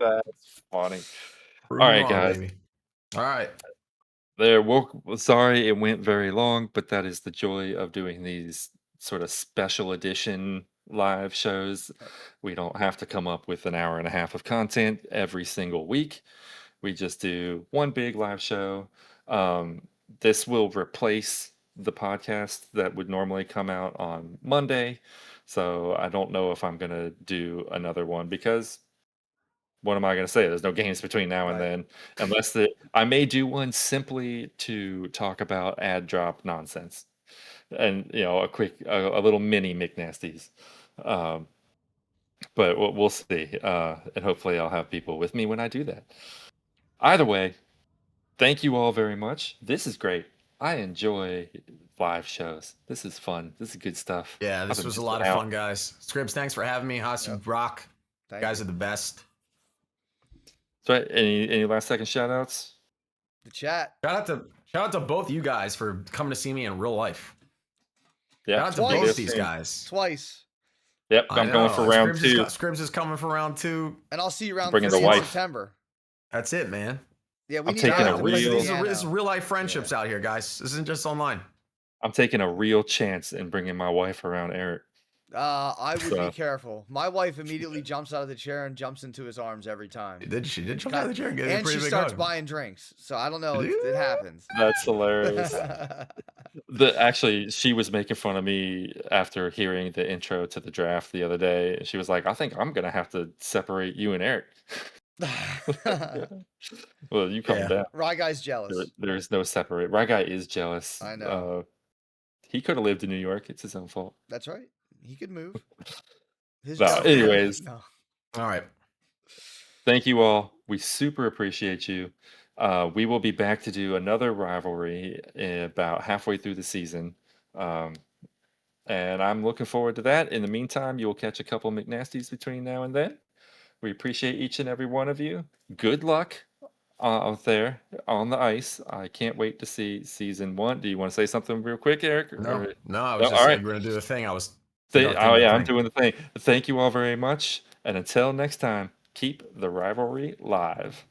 That's funny. Prove All me right, wrong, guys. baby. All right. Sorry it went very long, but that is the joy of doing these sort of special edition live shows. We don't have to come up with an hour and a half of content every single week. We just do one big live show. Um, this will replace the podcast that would normally come out on Monday. So I don't know if I'm going to do another one because what am I going to say? There's no games between now and Right. then, unless I may do one simply to talk about ad drop nonsense, and a little mini McNasties. Um, but we'll see, and hopefully I'll have people with me when I do that. Either way, thank you all very much. This is great. I enjoy live shows. This is fun. This is good stuff. Yeah, I've this been was a missing lot of out. fun, guys. Scribs, thanks for having me. Hoss, you Yep. rock. You Thank guys you. are the best. So, any last second shout outs? The chat. Shout out to both you guys for coming to see me in real life. Yeah, Shout out to Twice. both these guys. Twice. Yep, I I'm going know. for round Scribs 2. Scribs is coming for round 2. And I'll see you around Bringing 3 the in wife. September. That's it, man. Yeah, we I'm need taking Eric a to play the real- This is piano. real life friendships out here, guys. This isn't just online. I'm taking a real chance in bringing my wife around Eric. I would So- be careful. My wife immediately jumps out of the chair and jumps into his arms every time. She did jump out of the chair and get a And pretty she big starts hug. buying drinks. So I don't know if Dude. it happens. That's hilarious. Actually, she was making fun of me after hearing the intro to the draft the other day. She was like, "I think I'm gonna have to separate you and Eric." Well, you calm Yeah. down. Rye guy's jealous. There's no separate. Right guy is jealous. I know. He could have lived in New York. It's his own fault. That's right. He could move. His No, jealous- anyways. No. All right. Thank you all. We super appreciate you. We will be back to do another rivalry about halfway through the season. And I'm looking forward to that. In the meantime, you'll catch a couple McNasties between now and then. We appreciate each and every one of you. Good luck out there on the ice. I can't wait to see season 1. Do you want to say something real quick, Eric? No, I was No, just all right. going to do the thing. I was. Oh conducting the yeah, I'm thing. doing the thing. Thank you all very much. And until next time, keep the rivalry live.